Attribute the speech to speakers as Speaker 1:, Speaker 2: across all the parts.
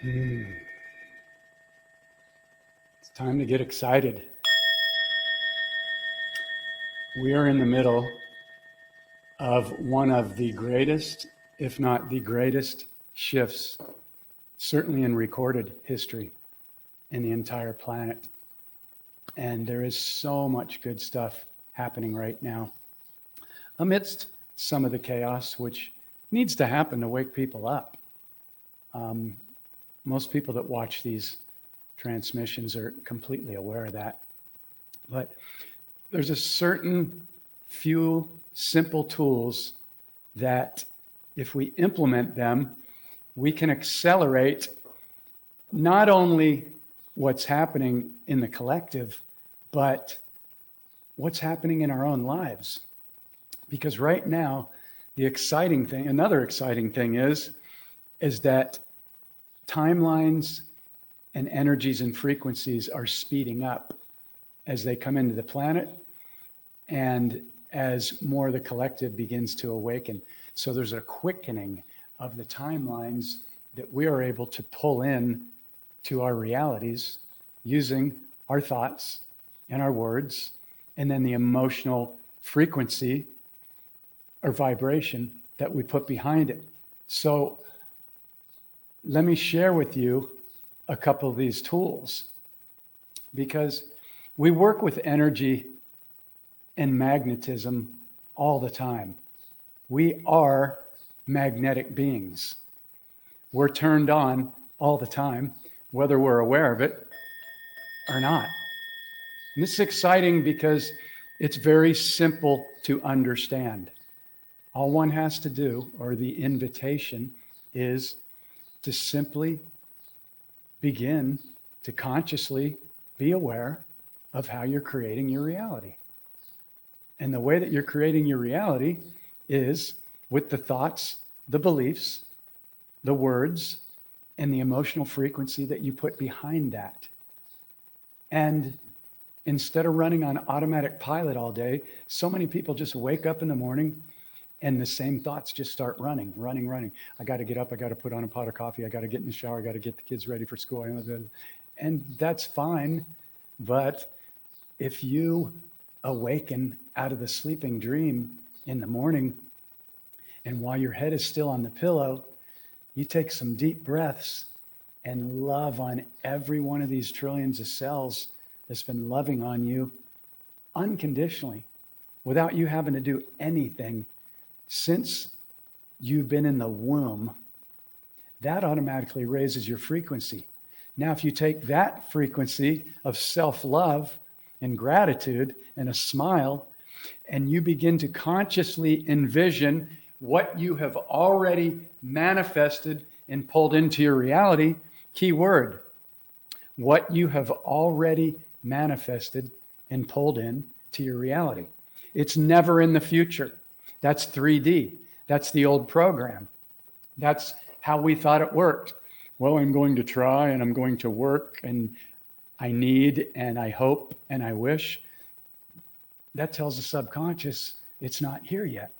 Speaker 1: It's time to get excited. We are in the middle of one of the greatest, if not the greatest, shifts, certainly in recorded history in the entire planet. And there is so much good stuff happening right now amidst some of the chaos, which needs to happen to wake people up. Most people that watch these transmissions are completely aware of that. But there's a certain few simple tools that if we implement them, we can accelerate not only what's happening in the collective, but what's happening in our own lives. Because right now, another exciting thing is that timelines and energies and frequencies are speeding up as they come into the planet and as more of the collective begins to awaken. So there's a quickening of the timelines that we are able to pull in to our realities using our thoughts and our words, and then the emotional frequency or vibration that we put behind it. So let me share with you a couple of these tools, because we work with energy and magnetism all the time. We are magnetic beings. We're turned on all the time, whether we're aware of it or not. And this is exciting because it's very simple to understand. All one has to do, or the invitation, is to simply begin to consciously be aware of how you're creating your reality. And the way that you're creating your reality is with the thoughts, the beliefs, the words, and the emotional frequency that you put behind that. And instead of running on automatic pilot all day, so many people just wake up in the morning and the same thoughts just start running. I got to get up. I got to put on a pot of coffee. I got to get in the shower. I got to get the kids ready for school. And that's fine. But if you awaken out of the sleeping dream in the morning, and while your head is still on the pillow, you take some deep breaths and love on every one of these trillions of cells that's been loving on you unconditionally, without you having to do anything since you've been in the womb. That automatically raises your frequency. Now, if you take that frequency of self-love and gratitude and a smile, and you begin to consciously envision what you have already manifested and pulled into your reality, key word, what you have already manifested and pulled in to your reality. It's never in the future. That's 3D. That's the old program. That's how we thought it worked. Well, I'm going to try and I'm going to work and I need and I hope and I wish. That tells the subconscious it's not here yet.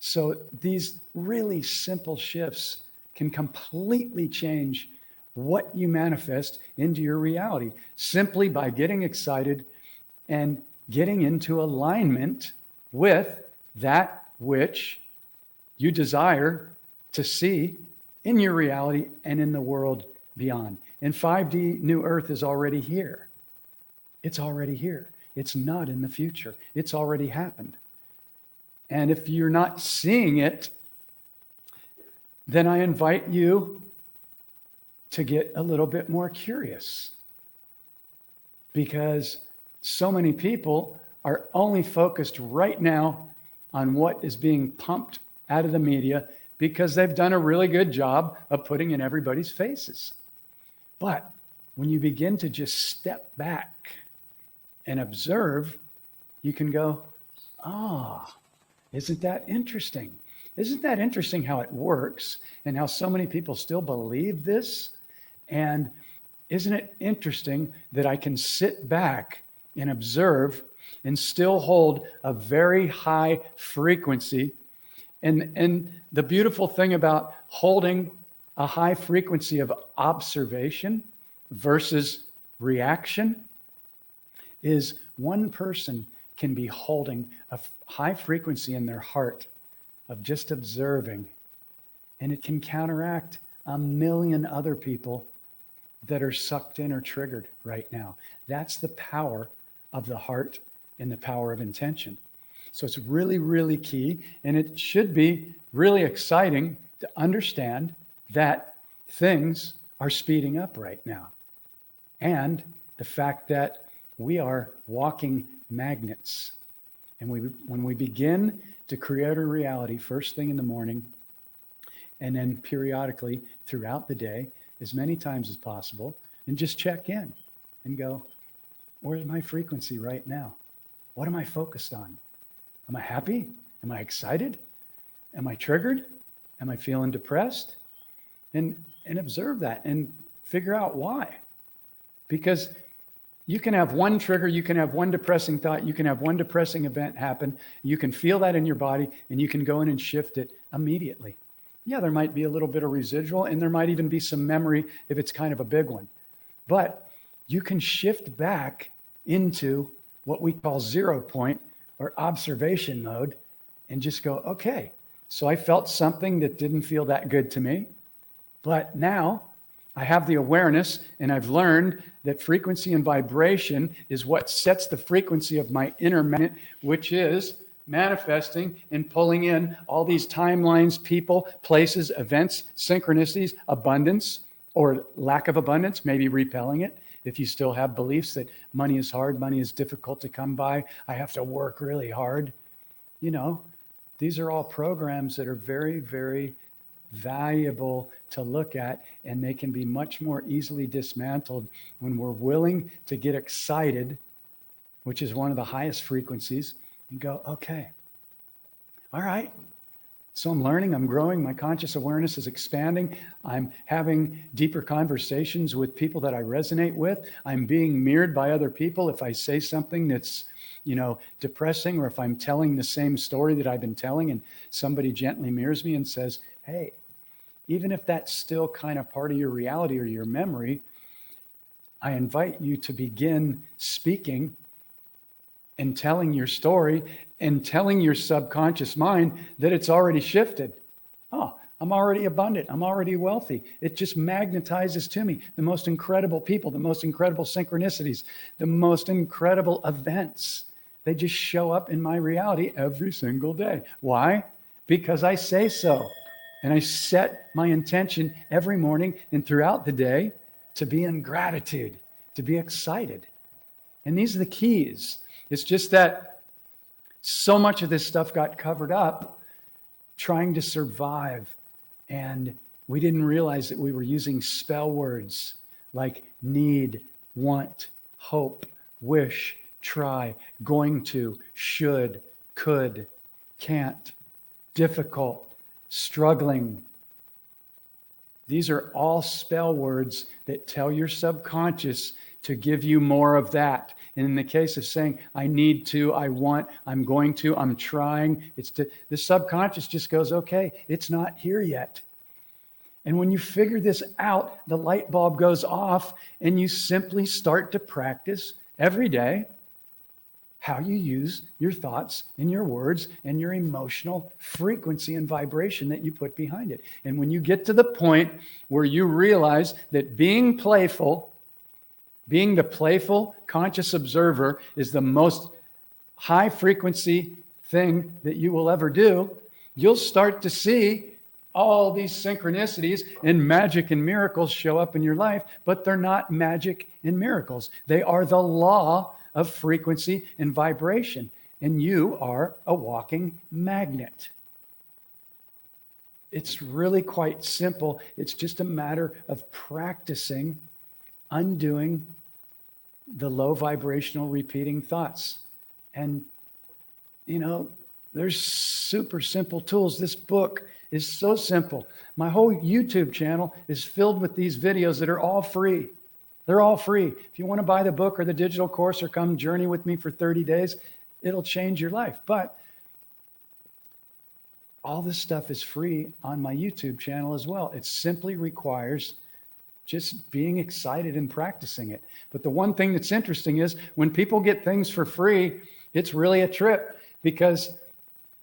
Speaker 1: So these really simple shifts can completely change what you manifest into your reality simply by getting excited and getting into alignment with that which you desire to see in your reality and in the world beyond. And 5D New Earth is already here. It's already here. It's not in the future. It's already happened. And if you're not seeing it, then I invite you to get a little bit more curious, because so many people are only focused right now on what is being pumped out of the media because they've done a really good job of putting in everybody's faces. But when you begin to just step back and observe, you can go, isn't that interesting? Isn't that interesting how it works and how so many people still believe this? And isn't it interesting that I can sit back and observe and still hold a very high frequency? And the beautiful thing about holding a high frequency of observation versus reaction is one person can be holding a high frequency in their heart of just observing, and it can counteract a million other people that are sucked in or triggered right now. That's the power of the heart and the power of intention. So it's really, really key, and it should be really exciting to understand that things are speeding up right now. And the fact that we are walking magnets. And when we begin to create a reality first thing in the morning, and then periodically throughout the day, as many times as possible, and just check in and go, where's my frequency right now? What am I focused on? Am I happy? Am I excited? Am I triggered? Am I feeling depressed? And observe that and figure out why. Because you can have one trigger, you can have one depressing thought, you can have one depressing event happen, you can feel that in your body, and you can go in and shift it immediately. Yeah, there might be a little bit of residual, and there might even be some memory if it's kind of a big one. But you can shift back into what we call 0 point or observation mode and just go, okay, so I felt something that didn't feel that good to me, but now I have the awareness and I've learned that frequency and vibration is what sets the frequency of my inner magnet, which is manifesting and pulling in all these timelines, people, places, events, synchronicities, abundance or lack of abundance, maybe repelling it. If you still have beliefs that money is hard, money is difficult to come by, I have to work really hard. You know, these are all programs that are very, very valuable to look at, and they can be much more easily dismantled when we're willing to get excited, which is one of the highest frequencies, and go, okay, all right. So I'm learning, I'm growing, my conscious awareness is expanding. I'm having deeper conversations with people that I resonate with. I'm being mirrored by other people. If I say something that's, depressing, or if I'm telling the same story that I've been telling and somebody gently mirrors me and says, hey, even if that's still kind of part of your reality or your memory, I invite you to begin speaking and telling your story and telling your subconscious mind that it's already shifted. Oh, I'm already abundant. I'm already wealthy. It just magnetizes to me the most incredible people, the most incredible synchronicities, the most incredible events. They just show up in my reality every single day. Why? Because I say so. And I set my intention every morning and throughout the day to be in gratitude, to be excited. And these are the keys. It's just that so much of this stuff got covered up trying to survive. And we didn't realize that we were using spell words like need, want, hope, wish, try, going to, should, could, can't, difficult, struggling. These are all spell words that tell your subconscious to give you more of that. And in the case of saying, I need to, I want, I'm going to, I'm trying, the subconscious just goes, okay, it's not here yet. And when you figure this out, the light bulb goes off and you simply start to practice every day how you use your thoughts and your words and your emotional frequency and vibration that you put behind it. And when you get to the point where you realize that being playful, being the playful, conscious observer is the most high frequency thing that you will ever do, you'll start to see all these synchronicities and magic and miracles show up in your life, but they're not magic and miracles. They are the law of frequency and vibration, and you are a walking magnet. It's really quite simple. It's just a matter of practicing undoing the low vibrational repeating thoughts. And, there's super simple tools. This book is so simple. My whole YouTube channel is filled with these videos that are all free. They're all free. If you want to buy the book or the digital course or come journey with me for 30 days, it'll change your life. But all this stuff is free on my YouTube channel as well. It simply requires just being excited and practicing it. But the one thing that's interesting is when people get things for free, it's really a trip, because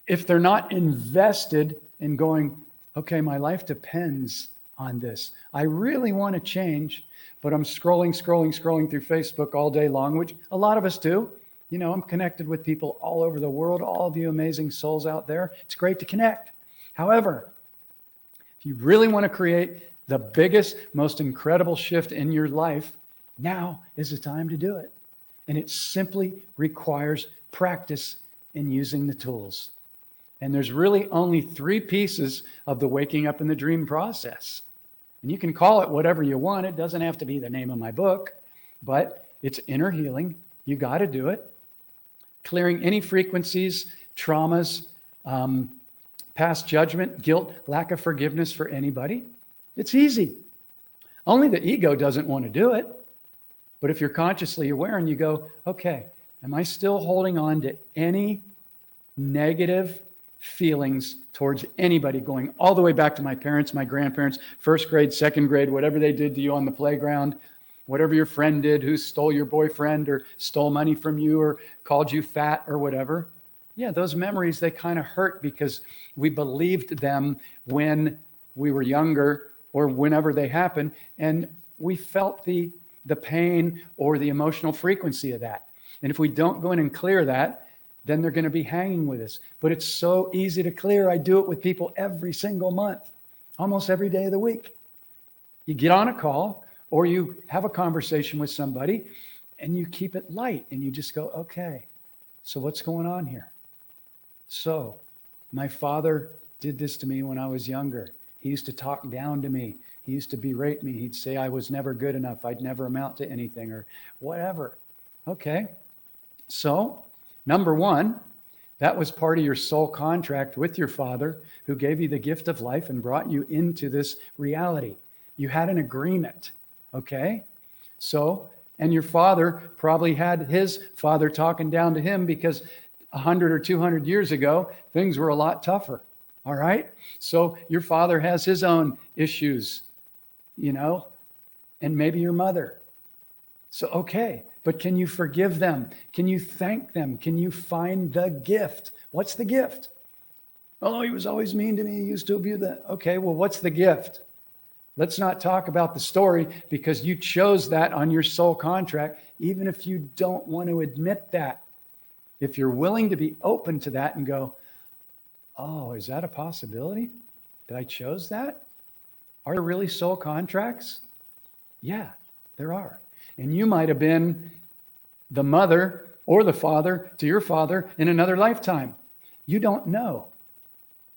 Speaker 1: if they're not invested in going, okay, my life depends on this. I really want to change, but I'm scrolling through Facebook all day long, which a lot of us do. You know, I'm connected with people all over the world, all of you amazing souls out there. It's great to connect. However, if you really want to create the biggest, most incredible shift in your life, now is the time to do it. And it simply requires practice in using the tools. And there's really only 3 pieces of the waking up in the dream process. And you can call it whatever you want. It doesn't have to be the name of my book, but it's inner healing. You got to do it. Clearing any frequencies, traumas, past judgment, guilt, lack of forgiveness for anybody. It's easy. Only the ego doesn't want to do it. But if you're consciously aware and you go, okay, am I still holding on to any negative feelings towards anybody, going all the way back to my parents, my grandparents, first grade, second grade, whatever they did to you on the playground, whatever your friend did who stole your boyfriend or stole money from you or called you fat or whatever. Yeah, those memories, they kind of hurt because we believed them when we were younger or whenever they happened, and we felt the pain or the emotional frequency of that. And if we don't go in and clear that, then they're going to be hanging with us. But it's so easy to clear. I do it with people every single month, almost every day of the week. You get on a call or you have a conversation with somebody and you keep it light and you just go, okay, so what's going on here? So my father did this to me when I was younger. He used to talk down to me. He used to berate me. He'd say I was never good enough. I'd never amount to anything or whatever. Okay. So number 1, that was part of your soul contract with your father who gave you the gift of life and brought you into this reality. You had an agreement. Okay. So, and your father probably had his father talking down to him because 100 or 200 years ago, things were a lot tougher. All right. So your father has his own issues, you know, and maybe your mother. So, okay. But can you forgive them? Can you thank them? Can you find the gift? What's the gift? Oh, he was always mean to me. He used to abuse that. Okay. Well, what's the gift? Let's not talk about the story because you chose that on your soul contract, even if you don't want to admit that. If you're willing to be open to that and go, oh, is that a possibility? That I chose that? Are there really soul contracts? Yeah, there are. And you might have been the mother or the father to your father in another lifetime. You don't know,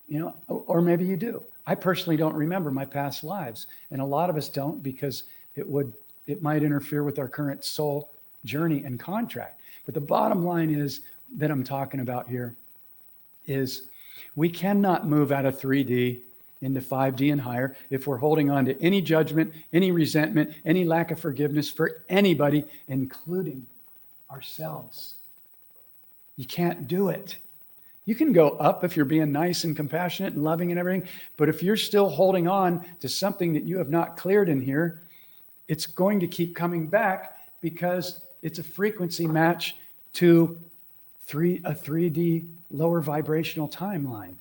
Speaker 1: you know, or maybe you do. I personally don't remember my past lives. And a lot of us don't because it might interfere with our current soul journey and contract. But the bottom line is that I'm talking about here is we cannot move out of 3D into 5D and higher if we're holding on to any judgment, any resentment, any lack of forgiveness for anybody, including ourselves. You can't do it. You can go up if you're being nice and compassionate and loving and everything, but if you're still holding on to something that you have not cleared in here, it's going to keep coming back because it's a frequency match to a 3D lower vibrational timeline.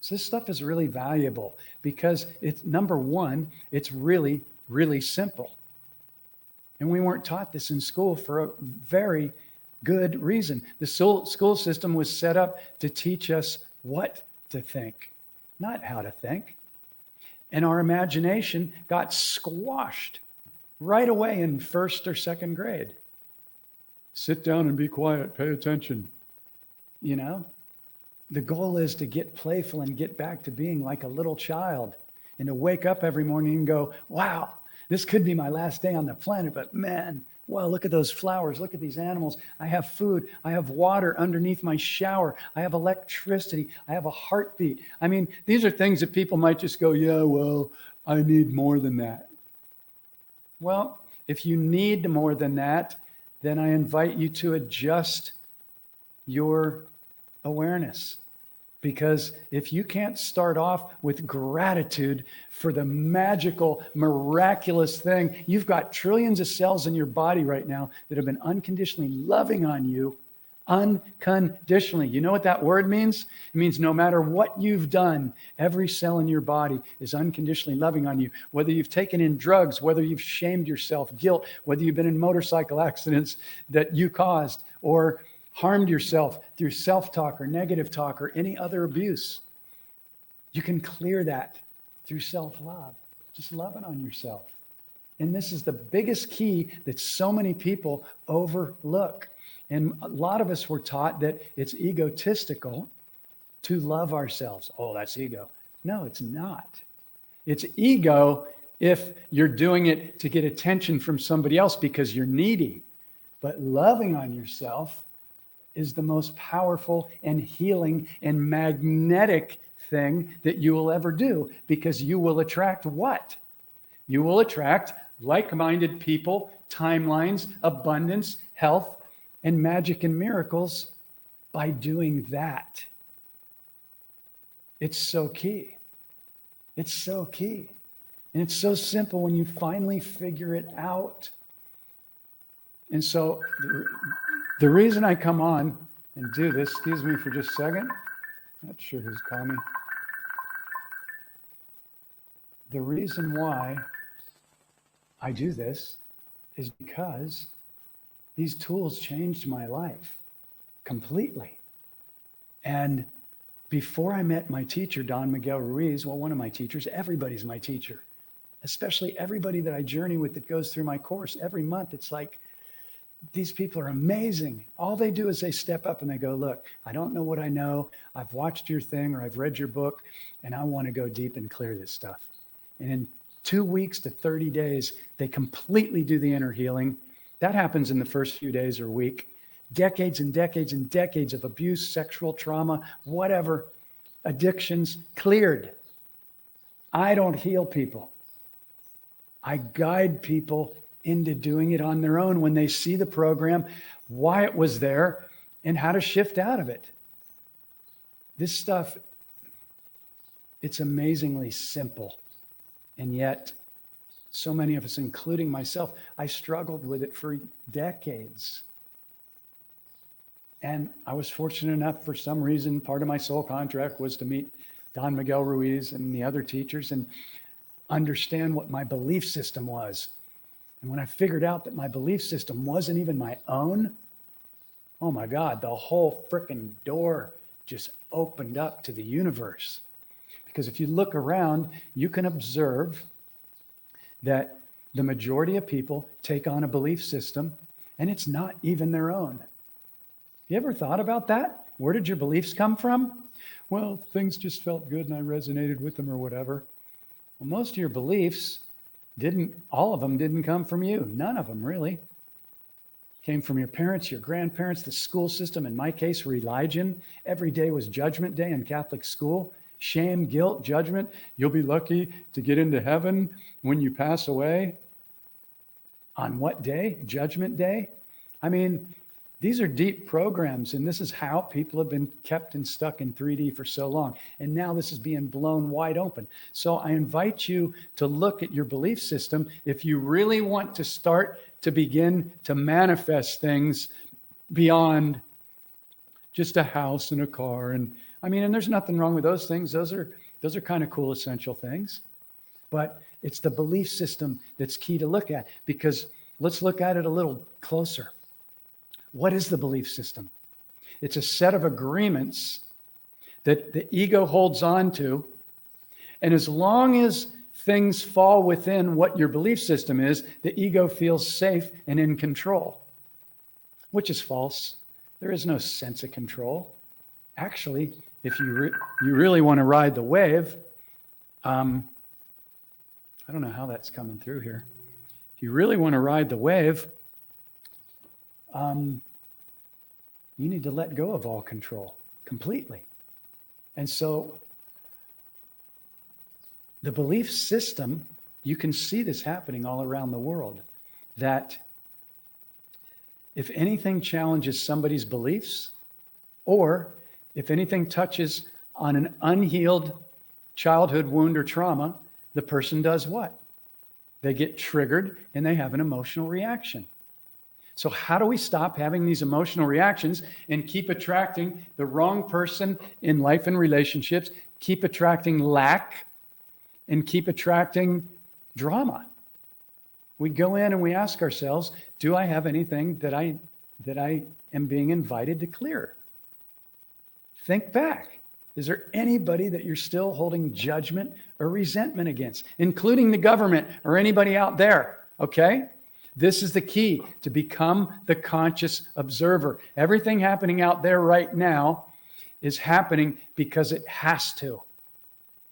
Speaker 1: So this stuff is really valuable because it's number 1, it's really, really simple. And we weren't taught this in school for a very good reason. The school system was set up to teach us what to think, not how to think. And our imagination got squashed right away in first or second grade. Sit down and be quiet, pay attention. You know, the goal is to get playful and get back to being like a little child and to wake up every morning and go, wow, this could be my last day on the planet, but man, well, look at those flowers. Look at these animals. I have food. I have water underneath my shower. I have electricity. I have a heartbeat. I mean, these are things that people might just go, yeah, well, I need more than that. Well, if you need more than that, then I invite you to adjust your awareness. Because if you can't start off with gratitude for the magical, miraculous thing, you've got trillions of cells in your body right now that have been unconditionally loving on you, unconditionally. You know what that word means? It means no matter what you've done, every cell in your body is unconditionally loving on you. Whether you've taken in drugs, whether you've shamed yourself, guilt, whether you've been in motorcycle accidents that you caused, or harmed yourself through self-talk or negative talk or any other abuse. You can clear that through self-love, just loving on yourself. And this is the biggest key that so many people overlook. And a lot of us were taught that it's egotistical to love ourselves. Oh, that's ego. No, it's not. It's ego if you're doing it to get attention from somebody else because you're needy. But loving on yourself is the most powerful and healing and magnetic thing that you will ever do, because you will attract what? You will attract like-minded people, timelines, abundance, health, and magic and miracles by doing that. It's so key. It's so key. And it's so simple when you finally figure it out. And so the reason I come on and do this, excuse me for just a second. Not sure who's calling me. The reason why I do this is because these tools changed my life completely. And before I met my teacher, Don Miguel Ruiz, well, one of my teachers, everybody's my teacher, especially everybody that I journey with that goes through my course every month. It's like, these people are amazing. All they do is they step up and they go, look, I don't know what I know. I've watched your thing or I've read your book and I want to go deep and clear this stuff. And in 2 weeks to 30 days, they completely do the inner healing. That happens in the first few days or week. Decades and decades and decades of abuse, sexual trauma, whatever, addictions cleared. I don't heal people. I guide people into doing it on their own when they see the program, why it was there, and how to shift out of it. This stuff, it's amazingly simple. And yet, so many of us, including myself, I struggled with it for decades. And I was fortunate enough, for some reason, part of my soul contract was to meet Don Miguel Ruiz and the other teachers and understand what my belief system was. And when I figured out that my belief system wasn't even my own, oh my God, the whole freaking door just opened up to the universe. Because if you look around, you can observe that the majority of people take on a belief system and it's not even their own. You ever thought about that? Where did your beliefs come from? Well, things just felt good and I resonated with them or whatever. Well, most of your beliefs all of them didn't come from you. None of them really. Came from your parents, your grandparents, the school system, in my case, religion. Every day was Judgment Day in Catholic school. Shame, guilt, judgment. You'll be lucky to get into heaven when you pass away. On what day? Judgment Day? I mean, these are deep programs, and this is how people have been kept and stuck in 3D for so long. And now this is being blown wide open. So I invite you to look at your belief system if you really want to start to begin to manifest things beyond just a house and a car. And I mean, and there's nothing wrong with those things. Those are kind of cool, essential things. But it's the belief system that's key to look at, because let's look at it a little closer. What is the belief system? It's a set of agreements that the ego holds on to. And as long as things fall within what your belief system is, the ego feels safe and in control, which is false. There is no sense of control. Actually, if you really want to ride the wave, I don't know how that's coming through here. If you really want to ride the wave, you need to let go of all control completely. And so the belief system, you can see this happening all around the world, that if anything challenges somebody's beliefs, or if anything touches on an unhealed childhood wound or trauma, the person does what? They get triggered and they have an emotional reaction. So how do we stop having these emotional reactions and keep attracting the wrong person in life and relationships, keep attracting lack, and keep attracting drama? We go in and we ask ourselves, do I have anything that I am being invited to clear? Think back. Is there anybody that you're still holding judgment or resentment against, including the government or anybody out there? Okay? This is the key, to become the conscious observer. Everything happening out there right now is happening because it has to.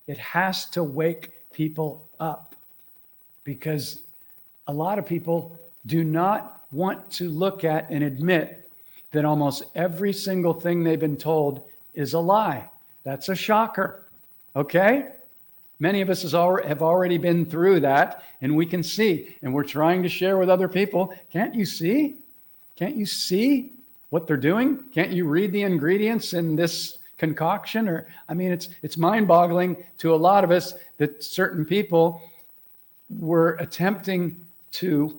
Speaker 1: It has to wake people up, because a lot of people do not want to look at and admit that almost every single thing they've been told is a lie. That's a shocker. Okay? Many of us have already been through that, and we can see, and we're trying to share with other people. Can't you see? Can't you see what they're doing? Can't you read the ingredients in this concoction? Or, I mean, it's mind-boggling to a lot of us that certain people were attempting to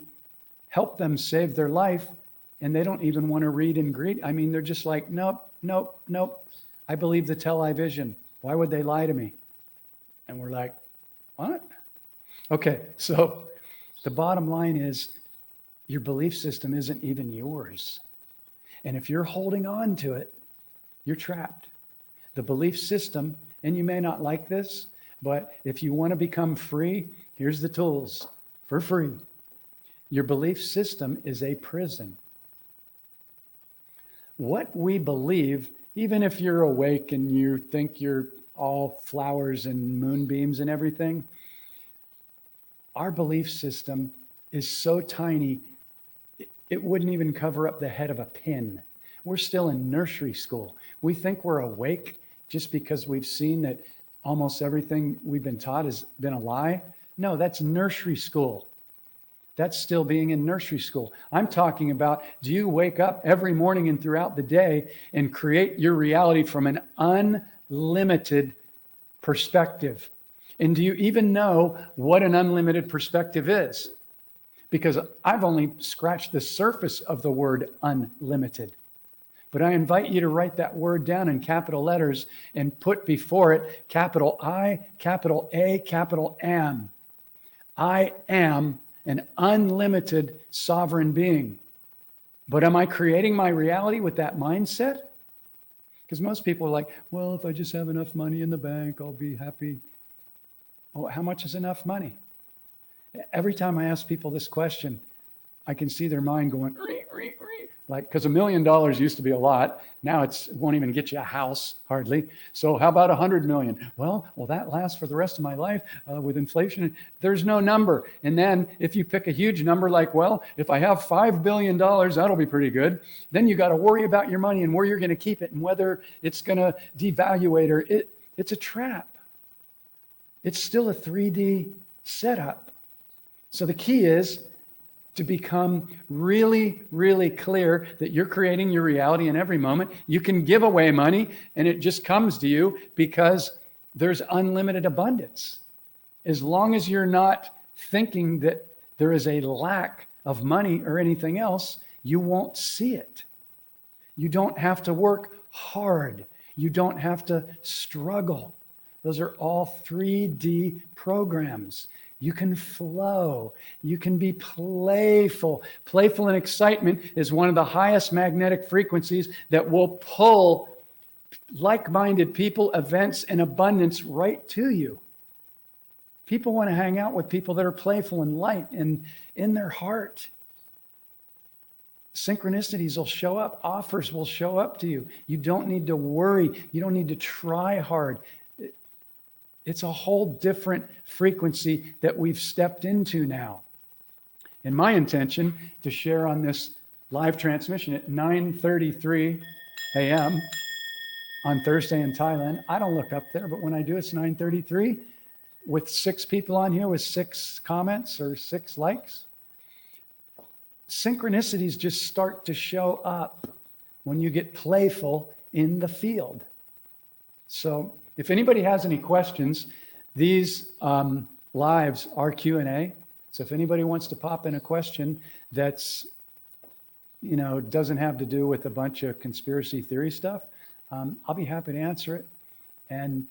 Speaker 1: help them save their life, and they don't even want to read ingredients. I mean, they're just like, nope. I believe the television. Why would they lie to me? And we're like, what? Okay, so the bottom line is your belief system isn't even yours. And if you're holding on to it, you're trapped. The belief system, and you may not like this, but if you want to become free, here's the tools for free. Your belief system is a prison. What we believe, even if you're awake and you think you're all flowers and moonbeams and everything, our belief system is so tiny, it wouldn't even cover up the head of a pin. We're still in nursery school. We think we're awake just because we've seen that almost everything we've been taught has been a lie. No, that's nursery school. That's still being in nursery school. I'm talking about, do you wake up every morning and throughout the day and create your reality from an unlimited perspective? And do you even know what an unlimited perspective is? Because I've only scratched the surface of the word unlimited. But I invite you to write that word down in capital letters and put before it capital I, capital A, capital AM. I am an unlimited sovereign being. But am I creating my reality with that mindset? Because most people are like, well, if I just have enough money in the bank, I'll be happy. Oh, how much is enough money? Every time I ask people this question, I can see their mind going, like, because $1 million used to be a lot. Now it won't even get you a house, hardly. So how about 100 million? Well, will that last for the rest of my life with inflation? There's no number. And then if you pick a huge number like, well, if I have $5 billion, that'll be pretty good. Then you got to worry about your money and where you're going to keep it and whether it's going to devaluate or it's a trap. It's still a 3D setup. So the key is to become really, really clear that you're creating your reality in every moment. You can give away money and it just comes to you because there's unlimited abundance. As long as you're not thinking that there is a lack of money or anything else, you won't see it. You don't have to work hard. You don't have to struggle. Those are all 3D programs. You can flow. You can be playful. Playful and excitement is one of the highest magnetic frequencies that will pull like-minded people, events, and abundance right to you. People want to hang out with people that are playful and light and in their heart. Synchronicities will show up. Offers will show up to you. You don't need to worry. You don't need to try hard. It's a whole different frequency that we've stepped into now. And my intention to share on this live transmission at 9:33 a.m. on Thursday in Thailand. I don't look up there, but when I do, it's 9:33 with 6 people on here with 6 comments or 6 likes. Synchronicities just start to show up when you get playful in the field. So if anybody has any questions, these lives are Q&A. So if anybody wants to pop in a question that's, doesn't have to do with a bunch of conspiracy theory stuff, I'll be happy to answer it. And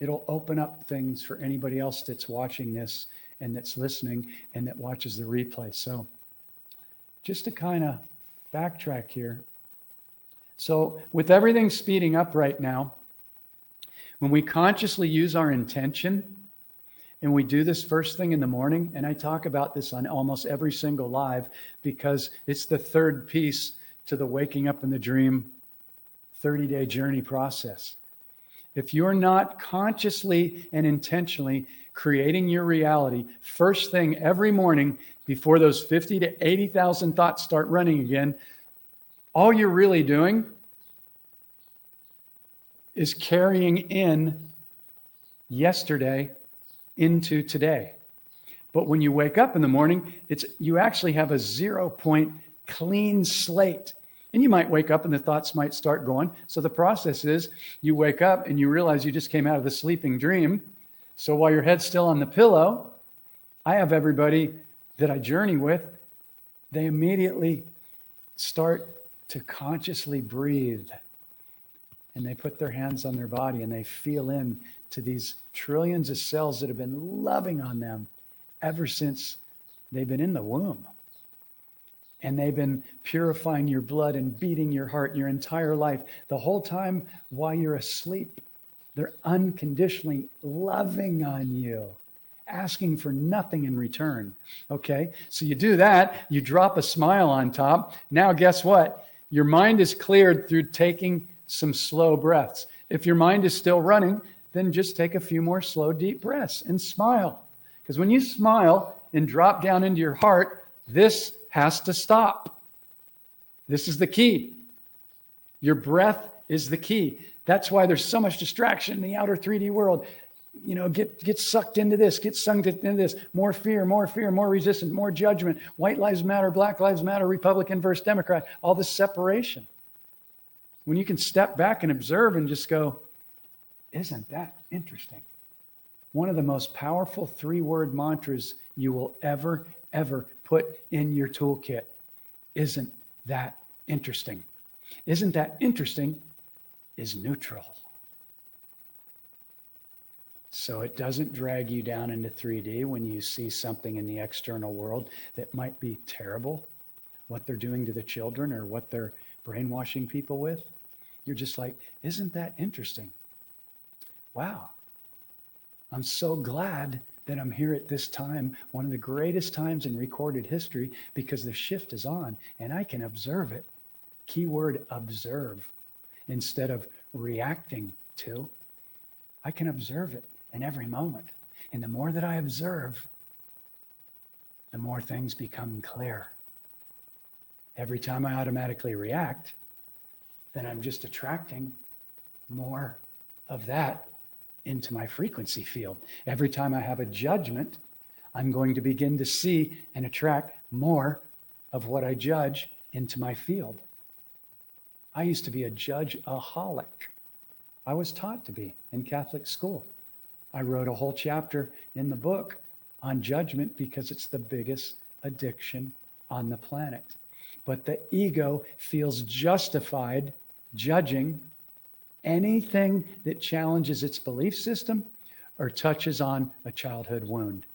Speaker 1: it'll open up things for anybody else that's watching this and that's listening and that watches the replay. So just to kind of backtrack here. So with everything speeding up right now, when we consciously use our intention and we do this first thing in the morning, and I talk about this on almost every single live because it's the third piece to the waking up in the dream 30-day journey process. If you're not consciously and intentionally creating your reality first thing every morning before those 50 to 80,000 thoughts start running again, all you're really doing is carrying in yesterday into today. But when you wake up in the morning, you actually have a 0-point clean slate. And you might wake up and the thoughts might start going. So the process is you wake up and you realize you just came out of the sleeping dream. So while your head's still on the pillow, I have everybody that I journey with, they immediately start to consciously breathe. And they put their hands on their body and they feel in to these trillions of cells that have been loving on them ever since they've been in the womb. And they've been purifying your blood and beating your heart your entire life. The whole time while you're asleep, they're unconditionally loving on you, asking for nothing in return. Okay, so you do that, you drop a smile on top. Now guess what? Your mind is cleared through taking some slow breaths. If your mind is still running, then just take a few more slow, deep breaths and smile. Because when you smile and drop down into your heart, this has to stop. This is the key. Your breath is the key. That's why there's so much distraction in the outer 3D world. Get sucked into this, get sucked into this. More fear, more resistance, more judgment. White lives matter, black lives matter, Republican versus Democrat. All this separation. When you can step back and observe and just go, isn't that interesting? One of the most powerful 3-word mantras you will ever put in your toolkit. Isn't that interesting? Isn't that interesting is neutral. So it doesn't drag you down into 3D when you see something in the external world that might be terrible, what they're doing to the children or what they're brainwashing people with. You're just like, isn't that interesting? Wow. I'm so glad that I'm here at this time, one of the greatest times in recorded history, because the shift is on and I can observe it. Keyword observe. Instead of reacting to, I can observe it in every moment. And the more that I observe, the more things become clear. Every time I automatically react, then I'm just attracting more of that into my frequency field. Every time I have a judgment, I'm going to begin to see and attract more of what I judge into my field. I used to be a judge-aholic. I was taught to be in Catholic school. I wrote a whole chapter in the book on judgment because it's the biggest addiction on the planet. But the ego feels justified judging anything that challenges its belief system or touches on a childhood wound.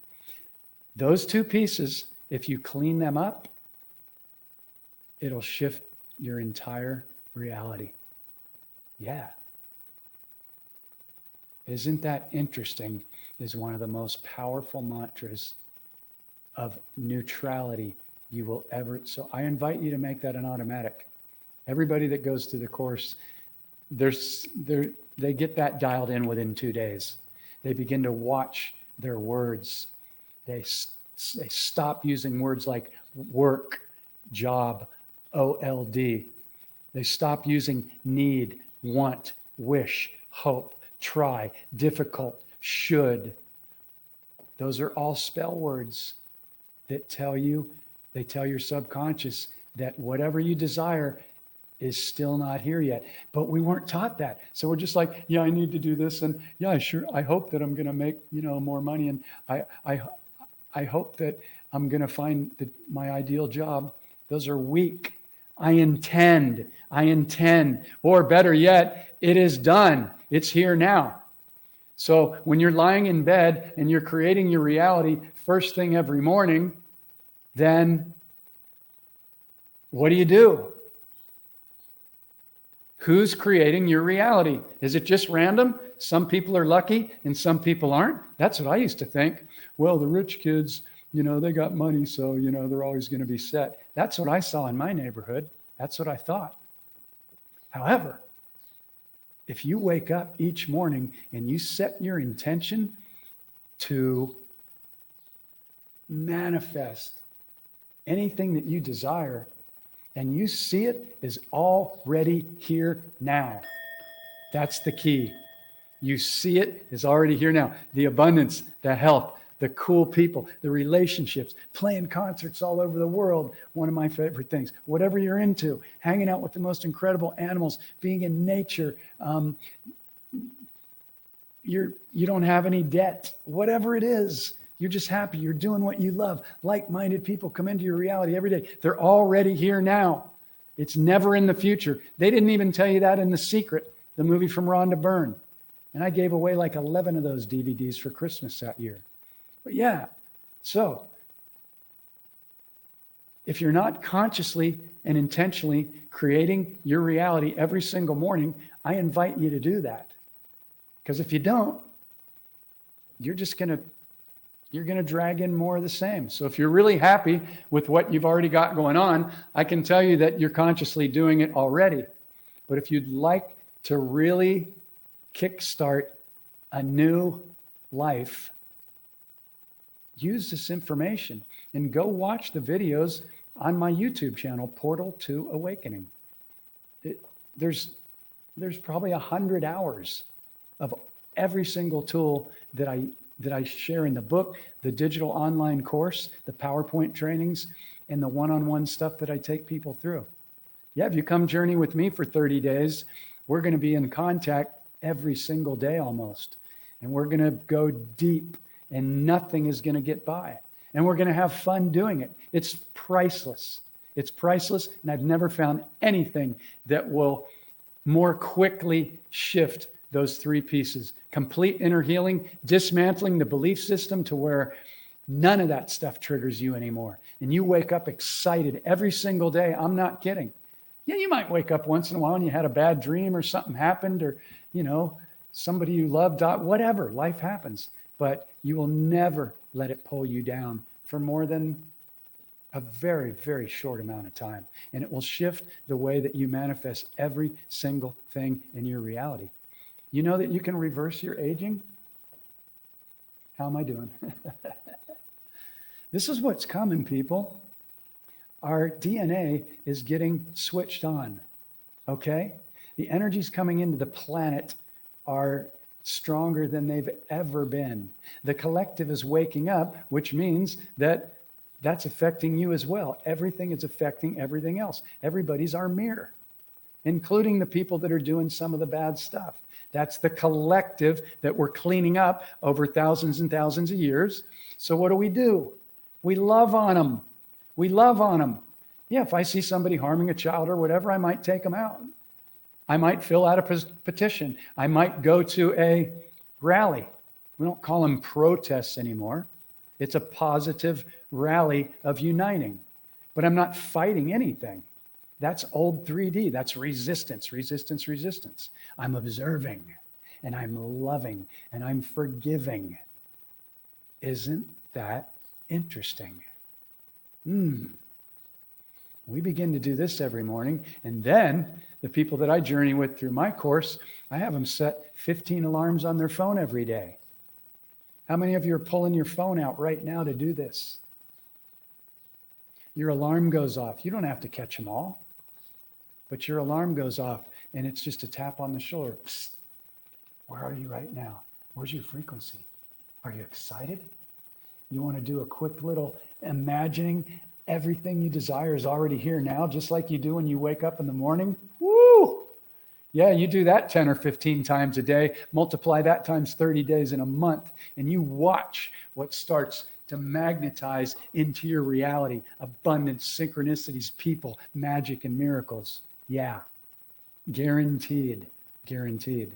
Speaker 1: Those two pieces, if you clean them up, it'll shift your entire reality. Yeah. Isn't that interesting? Is one of the most powerful mantras of neutrality you will ever. So I invite you to make that an automatic. Everybody that goes through the course, they get that dialed in within 2 days. They begin to watch their words. They stop using words like work, job, OLD. They stop using need, want, wish, hope, try, difficult, should. Those are all spell words that tell your subconscious that whatever you desire is still not here yet. But we weren't taught that. So we're just like, yeah, I need to do this. And yeah, sure, I hope that I'm going to make, more money. And I hope that I'm going to find my ideal job. Those are weak. I intend, or better yet, it is done. It's here now. So when you're lying in bed and you're creating your reality first thing every morning, then what do? Who's creating your reality? Is it just random? Some people are lucky and some people aren't. That's what I used to think. Well, the rich kids, they got money, so, they're always going to be set. That's what I saw in my neighborhood. That's what I thought. However, if you wake up each morning and you set your intention to manifest anything that you desire, and you see it is already here now. That's the key. You see it is already here now. The abundance, the health, the cool people, the relationships, playing concerts all over the world. One of my favorite things. Whatever you're into, hanging out with the most incredible animals, being in nature. You don't have any debt. Whatever it is, you're just happy. You're doing what you love. Like-minded people come into your reality every day. They're already here now. It's never in the future. They didn't even tell you that in The Secret, the movie from Rhonda Byrne. And I gave away like 11 of those DVDs for Christmas that year. But yeah, so if you're not consciously and intentionally creating your reality every single morning, I invite you to do that. Because if you don't, you're going to drag in more of the same. So if you're really happy with what you've already got going on, I can tell you that you're consciously doing it already. But if you'd like to really kickstart a new life, use this information and go watch the videos on my YouTube channel, Portal to Awakening. There's probably 100 hours of every single tool that I share in the book, the digital online course, the PowerPoint trainings, and the one-on-one stuff that I take people through. Yeah, if you come journey with me for 30 days, we're going to be in contact every single day almost. And we're going to go deep and nothing is going to get by. And we're going to have fun doing it. It's priceless. It's priceless. And I've never found anything that will more quickly shift those three pieces: complete inner healing, dismantling the belief system to where none of that stuff triggers you anymore. And you wake up excited every single day. I'm not kidding. Yeah, you might wake up once in a while and you had a bad dream or something happened, or, somebody you loved, whatever, life happens. But you will never let it pull you down for more than a very, very short amount of time. And it will shift the way that you manifest every single thing in your reality. You know that you can reverse your aging? How am I doing? This is what's coming, people. Our DNA is getting switched on, okay? The energies coming into the planet are stronger than they've ever been. The collective is waking up, which means that that's affecting you as well. Everything is affecting everything else. Everybody's our mirror, including the people that are doing some of the bad stuff. That's the collective that we're cleaning up over thousands and thousands of years. So what do? We love on them. We love on them. Yeah, if I see somebody harming a child or whatever, I might take them out. I might fill out a petition. I might go to a rally. We don't call them protests anymore. It's a positive rally of uniting. But I'm not fighting anything. That's old 3D. That's resistance, resistance, resistance. I'm observing, and I'm loving, and I'm forgiving. Isn't that interesting? We begin to do this every morning, and then the people that I journey with through my course, I have them set 15 alarms on their phone every day. How many of you are pulling your phone out right now to do this? Your alarm goes off. You don't have to catch them all, but your alarm goes off, and it's just a tap on the shoulder. Psst. Where are you right now? Where's your frequency? Are you excited? You want to do a quick little imagining Everything you desire is already here now, just like you do when you wake up in the morning. Woo! Yeah, you do that 10 or 15 times a day, multiply that times 30 days in a month, and you watch what starts to magnetize into your reality: abundance, synchronicities, people, magic, and miracles. Yeah, guaranteed, guaranteed.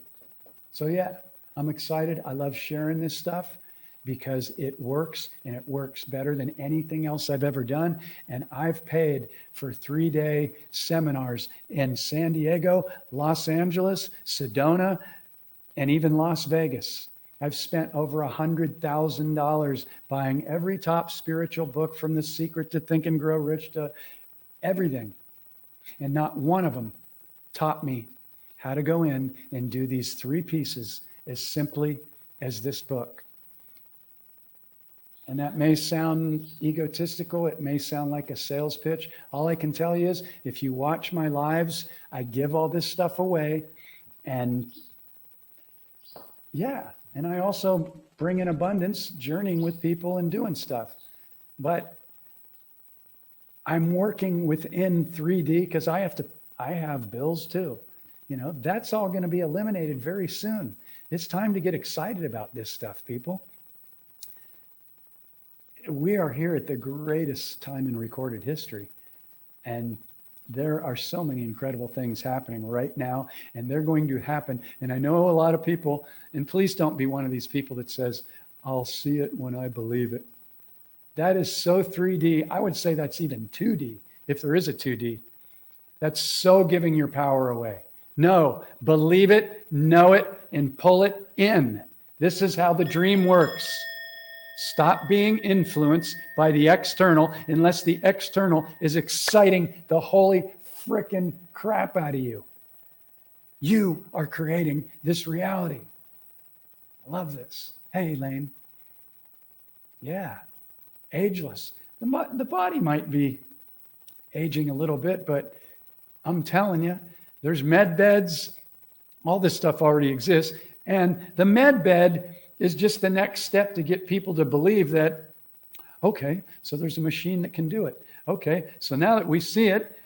Speaker 1: So yeah, I'm excited. I love sharing this stuff because it works, and it works better than anything else I've ever done. And I've paid for 3-day seminars in San Diego, Los Angeles, Sedona, and even Las Vegas. I've spent over $100,000 buying every top spiritual book, from The Secret to Think and Grow Rich to everything. And not one of them taught me how to go in and do these 3 pieces as simply as this book. And that may sound egotistical. It may sound like a sales pitch. All I can tell you is, if you watch my lives, I give all this stuff away. And yeah, and I also bring in abundance, journeying with people and doing stuff. But I'm working within 3D because I have bills too. You know, that's all going to be eliminated very soon. It's time to get excited about this stuff, people. We are here at the greatest time in recorded history. And there are so many incredible things happening right now, and they're going to happen. And I know a lot of people, and please don't be one of these people that says, I'll see it when I believe it. That is so 3D. I would say that's even 2D, if there is a 2D. That's so giving your power away. No, believe it, know it, and pull it in. This is how the dream works. Stop being influenced by the external unless the external is exciting the holy frickin' crap out of you. You are creating this reality. I love this. Hey, Elaine. Yeah, ageless. The body might be aging a little bit, but I'm telling you, there's med beds. All this stuff already exists. And the med bed is just the next step to get people to believe that, okay, so there's a machine that can do it. Okay, so now that we see it,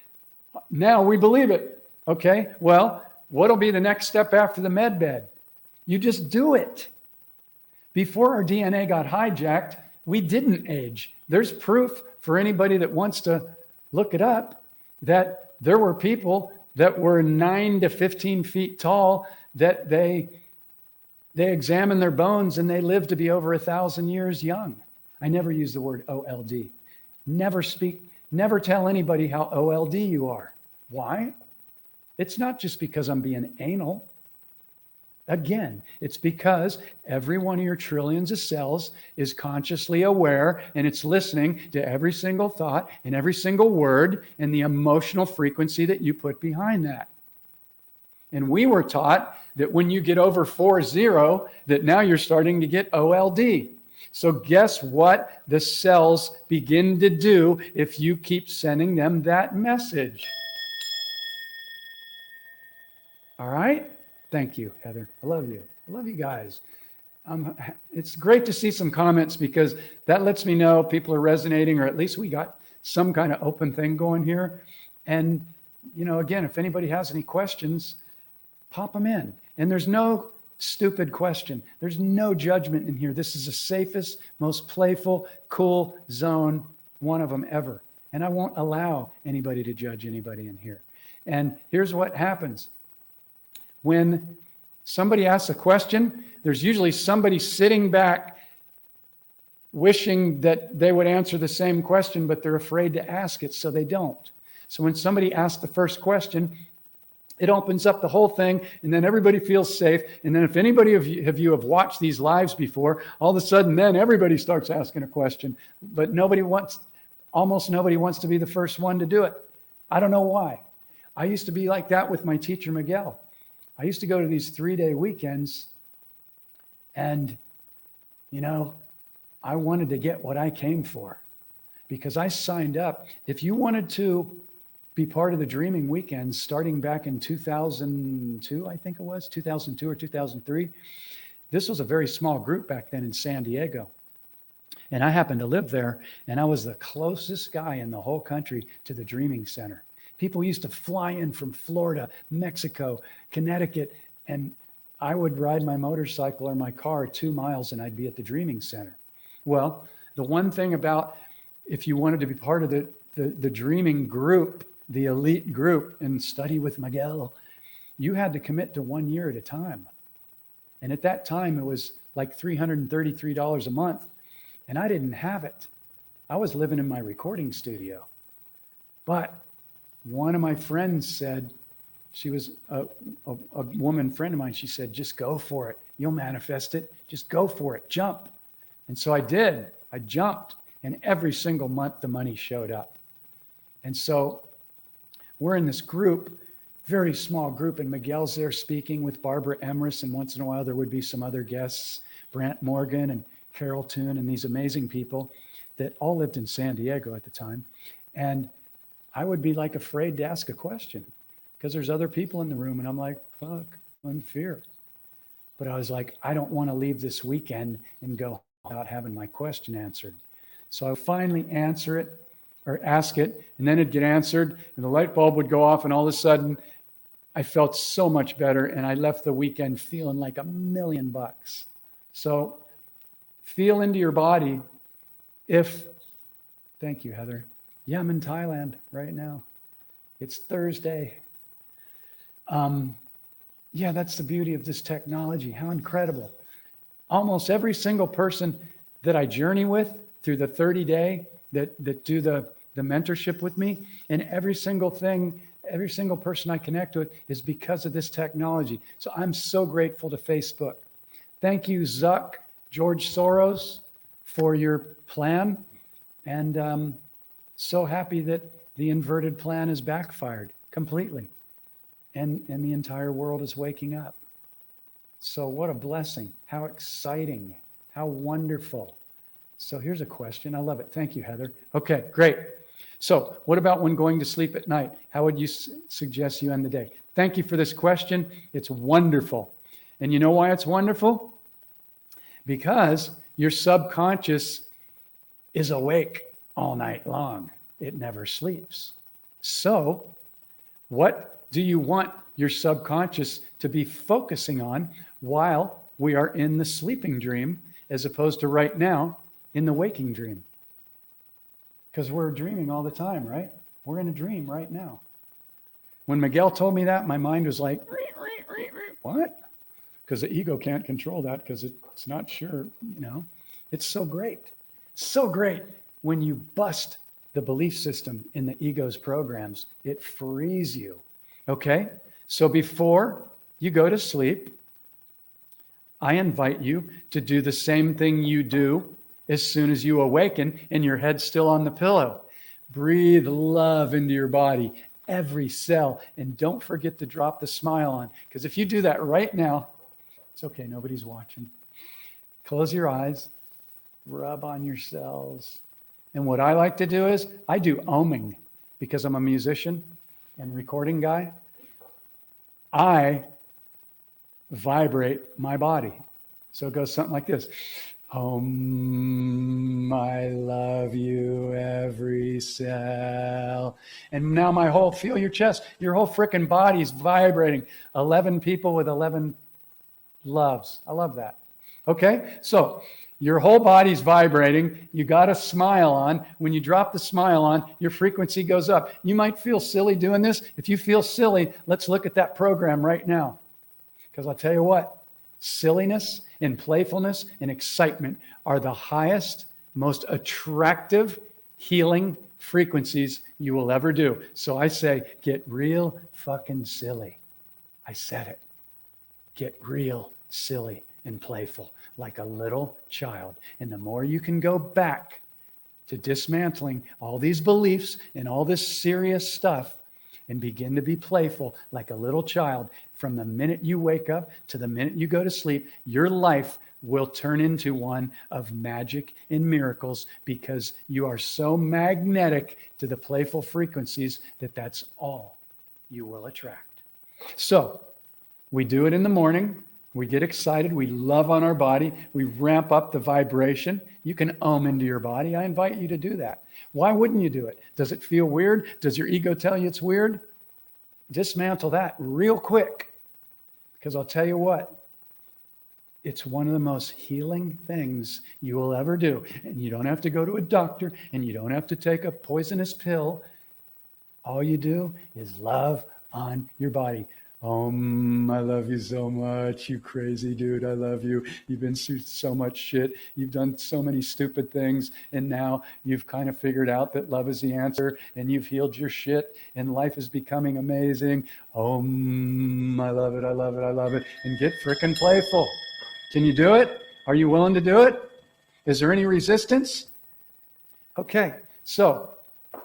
Speaker 1: now we believe it. Okay, well, what'll be the next step after the med bed? You just do it. Before our DNA got hijacked, we didn't age. There's proof for anybody that wants to look it up that there were people that were 9 to 15 feet tall that they examined their bones and they lived to be over 1,000 years young. I never use the word OLD. Never tell anybody how OLD you are. Why? It's not just because I'm being anal. Again, it's because every one of your trillions of cells is consciously aware, and it's listening to every single thought and every single word and the emotional frequency that you put behind that. And we were taught that when you get over 4-0, that now you're starting to get OLD. So guess what the cells begin to do if you keep sending them that message? All right? Thank you, Heather. I love you. I love you guys. It's great to see some comments because that lets me know people are resonating, or at least we got some kind of open thing going here. And, you know, again, if anybody has any questions, pop them in. And there's no stupid question. There's no judgment in here. This is the safest, most playful, cool zone, one of them ever. And I won't allow anybody to judge anybody in here. And here's what happens. When somebody asks a question, there's usually somebody sitting back wishing that they would answer the same question, but they're afraid to ask it, so they don't. So when somebody asks the first question, it opens up the whole thing, and then everybody feels safe. And then if anybody of you have watched these lives before, all of a sudden then everybody starts asking a question. But almost nobody wants to be the first one to do it. I don't know why. I used to be like that with my teacher, Miguel. I used to go to these 3-day weekends, and, you know, I wanted to get what I came for because I signed up. If you wanted to be part of the Dreaming Weekends starting back in 2002, I think it was, 2002 or 2003, this was a very small group back then in San Diego. And I happened to live there, and I was the closest guy in the whole country to the Dreaming Center. People used to fly in from Florida, Mexico, Connecticut, and I would ride my motorcycle or my car 2 miles and I'd be at the Dreaming Center. Well, the one thing about if you wanted to be part of the dreaming group, the elite group, and study with Miguel, you had to commit to 1 year at a time. And at that time, it was like $333 a month. And I didn't have it. I was living in my recording studio. But one of my friends said, she was a woman friend of mine, she said, just go for it. You'll manifest it. Just go for it. Jump. And so I did. I jumped. And every single month, the money showed up. And so we're in this group, very small group, and Miguel's there speaking with Barbara Emrys, and once in a while there would be some other guests, Brant Morgan and Carol Toon, and these amazing people that all lived in San Diego at the time. And I would be like afraid to ask a question because there's other people in the room, and I'm like, fuck, I'm in fear. But I was like, I don't want to leave this weekend and go without having my question answered. So I would finally answer it or ask it, and then it'd get answered, and the light bulb would go off, and all of a sudden I felt so much better, and I left the weekend feeling like $1 million. So feel into your body if, thank you, Heather. Yeah, I'm in Thailand right now. It's Thursday. Yeah, that's the beauty of this technology. How incredible. Almost every single person that I journey with through the 30-day that do the mentorship with me, and every single person I connect with is because of this technology. So I'm so grateful to Facebook. Thank you, Zuck, George Soros, for your plan. And so happy that the inverted plan has backfired completely. And the entire world is waking up. So what a blessing. How exciting. How wonderful. So here's a question. I love it. Thank you, Heather. Okay, great. So what about when going to sleep at night? How would you suggest you end the day? Thank you for this question. It's wonderful. And you know why it's wonderful? Because your subconscious is awake all night long. It never sleeps. So what do you want your subconscious to be focusing on while we are in the sleeping dream as opposed to right now in the waking dream? Because we're dreaming all the time, right? We're in a dream right now. When Miguel told me that, my mind was like, what? Because the ego can't control that because it's not sure, you know. It's so great. So great when you bust the belief system in the ego's programs. It frees you. Okay? So before you go to sleep, I invite you to do the same thing you do as soon as you awaken and your head's still on the pillow. Breathe love into your body, every cell, and don't forget to drop the smile on. Because if you do that right now, it's okay, nobody's watching. Close your eyes, rub on your cells. And what I like to do is I do oming because I'm a musician and recording guy. I vibrate my body. So it goes something like this. I love you, every cell. And now feel your chest, your whole freaking body's vibrating. 11 people with 11 loves. I love that. Okay, so your whole body's vibrating. You got a smile on. When you drop the smile on, your frequency goes up. You might feel silly doing this. If you feel silly, let's look at that program right now. Because I'll tell you what, silliness and playfulness and excitement are the highest, most attractive, healing frequencies you will ever do. So I say, get real fucking silly. I said it. Get real silly and playful, like a little child. And the more you can go back to dismantling all these beliefs and all this serious stuff and begin to be playful like a little child, from the minute you wake up to the minute you go to sleep, your life will turn into one of magic and miracles because you are so magnetic to the playful frequencies that that's all you will attract. So we do it in the morning. We get excited. We love on our body. We ramp up the vibration. You can into your body. I invite you to do that. Why wouldn't you do it? Does it feel weird? Does your ego tell you it's weird? Dismantle that real quick. Because I'll tell you what, it's one of the most healing things you will ever do. And you don't have to go to a doctor, and you don't have to take a poisonous pill. All you do is love on your body. I love you so much, you crazy dude. I love you. You've been through so much shit. You've done so many stupid things. And now you've kind of figured out that love is the answer, and you've healed your shit, and life is becoming amazing. I love it. I love it. I love it. And get frickin' playful. Can you do it? Are you willing to do it? Is there any resistance? Okay. So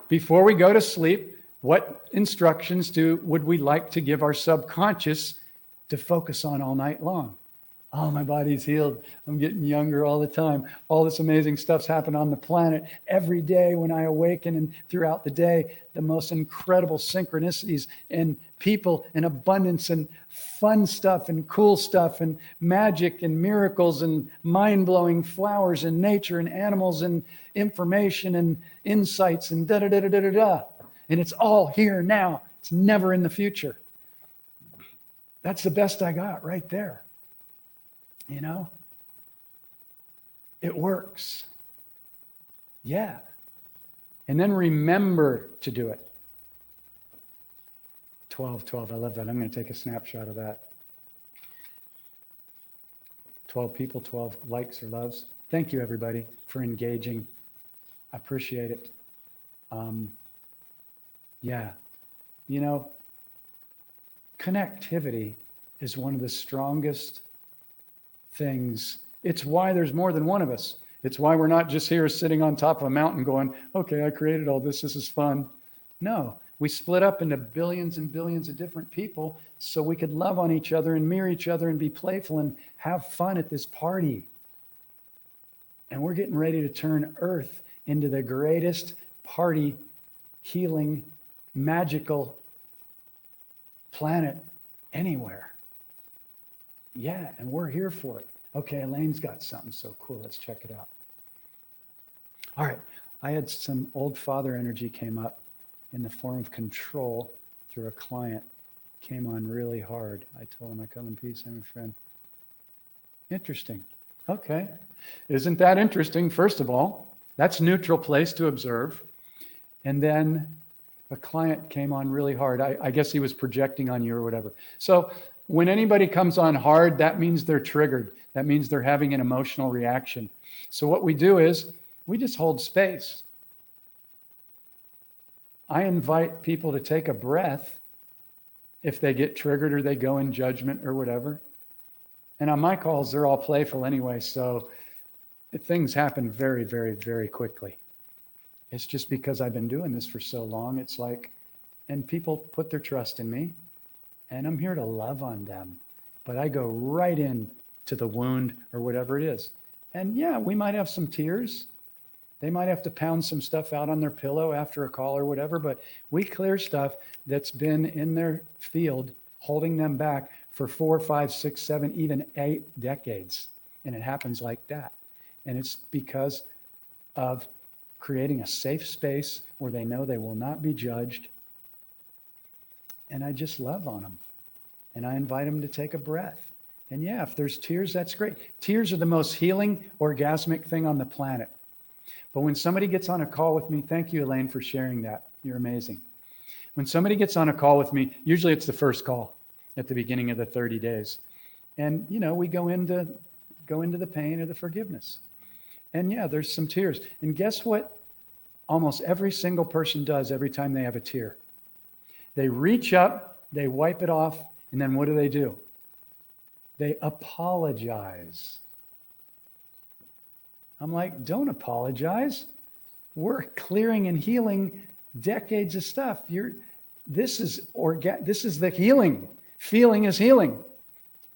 Speaker 1: before we go to sleep, what instructions would we like to give our subconscious to focus on all night long? Oh, my body's healed. I'm getting younger all the time. All this amazing stuff's happened on the planet. Every day when I awaken and throughout the day, the most incredible synchronicities and people and abundance and fun stuff and cool stuff and magic and miracles and mind-blowing flowers and nature and animals and information and insights and da-da-da-da-da-da. And it's all here now. It's never in the future. That's the best I got right there. You know? It works. Yeah. And then remember to do it. 12. I love that. I'm going to take a snapshot of that. 12 people, 12 likes or loves. Thank you, everybody, for engaging. I appreciate it. Yeah. You know, connectivity is one of the strongest things. It's why there's more than one of us. It's why we're not just here sitting on top of a mountain going, okay, I created all this. This is fun. No, we split up into billions and billions of different people so we could love on each other and mirror each other and be playful and have fun at this party. And we're getting ready to turn Earth into the greatest party, healing, magical planet anywhere. Yeah, and we're here for it. Okay, Elaine's got something so cool. Let's check it out. All right, I had some old father energy came up in the form of control through a client. Came on really hard. I told him I come in peace, I'm a friend. Interesting. Okay. Isn't that interesting? First of all, that's neutral place to observe. And then a client came on really hard. I guess he was projecting on you or whatever. So when anybody comes on hard, that means they're triggered. That means they're having an emotional reaction. So what we do is we just hold space. I invite people to take a breath if they get triggered or they go in judgment or whatever. And on my calls, they're all playful anyway. So things happen very, very, very quickly. It's just because I've been doing this for so long. It's like, and people put their trust in me, and I'm here to love on them. But I go right in to the wound or whatever it is. And yeah, we might have some tears. They might have to pound some stuff out on their pillow after a call or whatever, but we clear stuff that's been in their field, holding them back for 4, 5, 6, 7, even 8 decades. And it happens like that. And it's because of creating a safe space where they know they will not be judged. And I just love on them. And I invite them to take a breath. And yeah, if there's tears, that's great. Tears are the most healing, orgasmic thing on the planet. But when somebody gets on a call with me, thank you, Elaine, for sharing that. You're amazing. When somebody gets on a call with me, usually it's the first call at the beginning of the 30 days. And, you know, we go into the pain or the forgiveness. And yeah, there's some tears. And guess what almost every single person does every time they have a tear? They reach up, they wipe it off, and then what do? They apologize. I'm like, don't apologize. We're clearing and healing decades of stuff. This is the healing. Feeling is healing.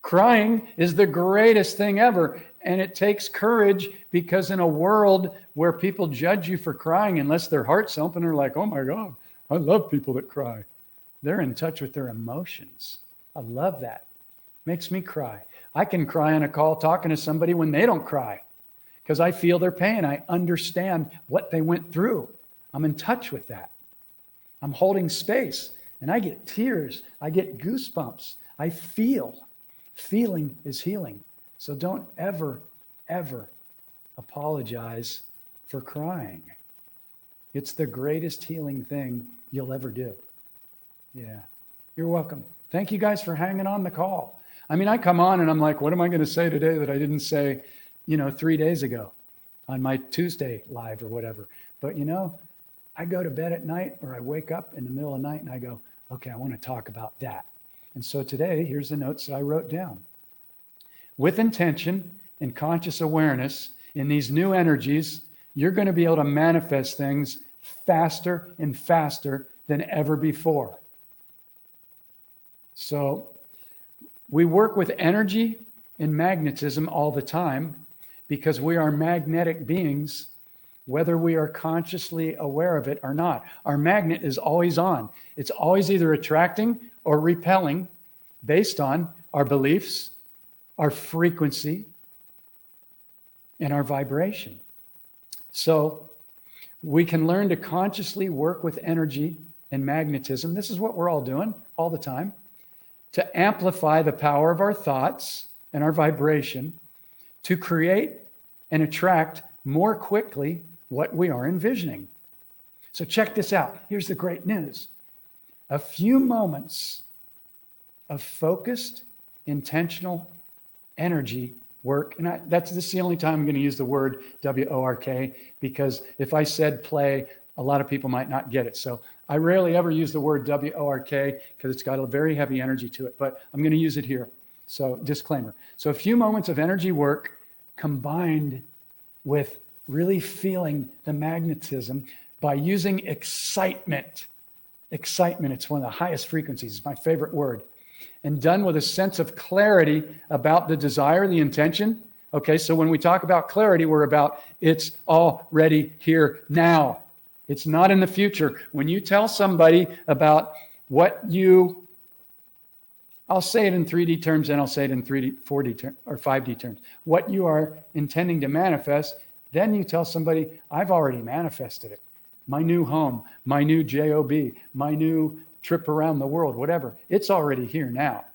Speaker 1: Crying is the greatest thing ever. And it takes courage, because in a world where people judge you for crying, unless their heart's open, they're like, oh my God, I love people that cry. They're in touch with their emotions. I love that. Makes me cry. I can cry on a call talking to somebody when they don't cry because I feel their pain. I understand what they went through. I'm in touch with that. I'm holding space and I get tears. I get goosebumps. I feel. Feeling is healing. So don't ever, ever apologize for crying. It's the greatest healing thing you'll ever do. Yeah, you're welcome. Thank you guys for hanging on the call. I mean, I come on and I'm like, what am I going to say today that I didn't say, 3 days ago on my Tuesday live or whatever. But, I go to bed at night or I wake up in the middle of the night and I go, okay, I want to talk about that. And so today, here's the notes that I wrote down. With intention and conscious awareness in these new energies, you're going to be able to manifest things faster and faster than ever before. So we work with energy and magnetism all the time because we are magnetic beings, whether we are consciously aware of it or not. Our magnet is always on. It's always either attracting or repelling based on our beliefs, our frequency, and our vibration. So we can learn to consciously work with energy and magnetism. This is what we're all doing all the time, to amplify the power of our thoughts and our vibration to create and attract more quickly what we are envisioning. So check this out. Here's the great news. A few moments of focused, intentional energy work. And this is the only time I'm going to use the word WORK, because if I said play, a lot of people might not get it. So I rarely ever use the word WORK because it's got a very heavy energy to it, but I'm going to use it here. So disclaimer. So a few moments of energy work combined with really feeling the magnetism by using excitement. Excitement, it's one of the highest frequencies. It's my favorite word. And done with a sense of clarity about the desire, the intention. Okay, so when we talk about clarity, we're about it's already here now. It's not in the future. When you tell somebody about what I'll say it in 3D terms and I'll say it in 3D, 4D terms, or 5D terms. What you are intending to manifest, then you tell somebody, I've already manifested it. My new home, my new job, my new trip around the world, whatever. It's already here now.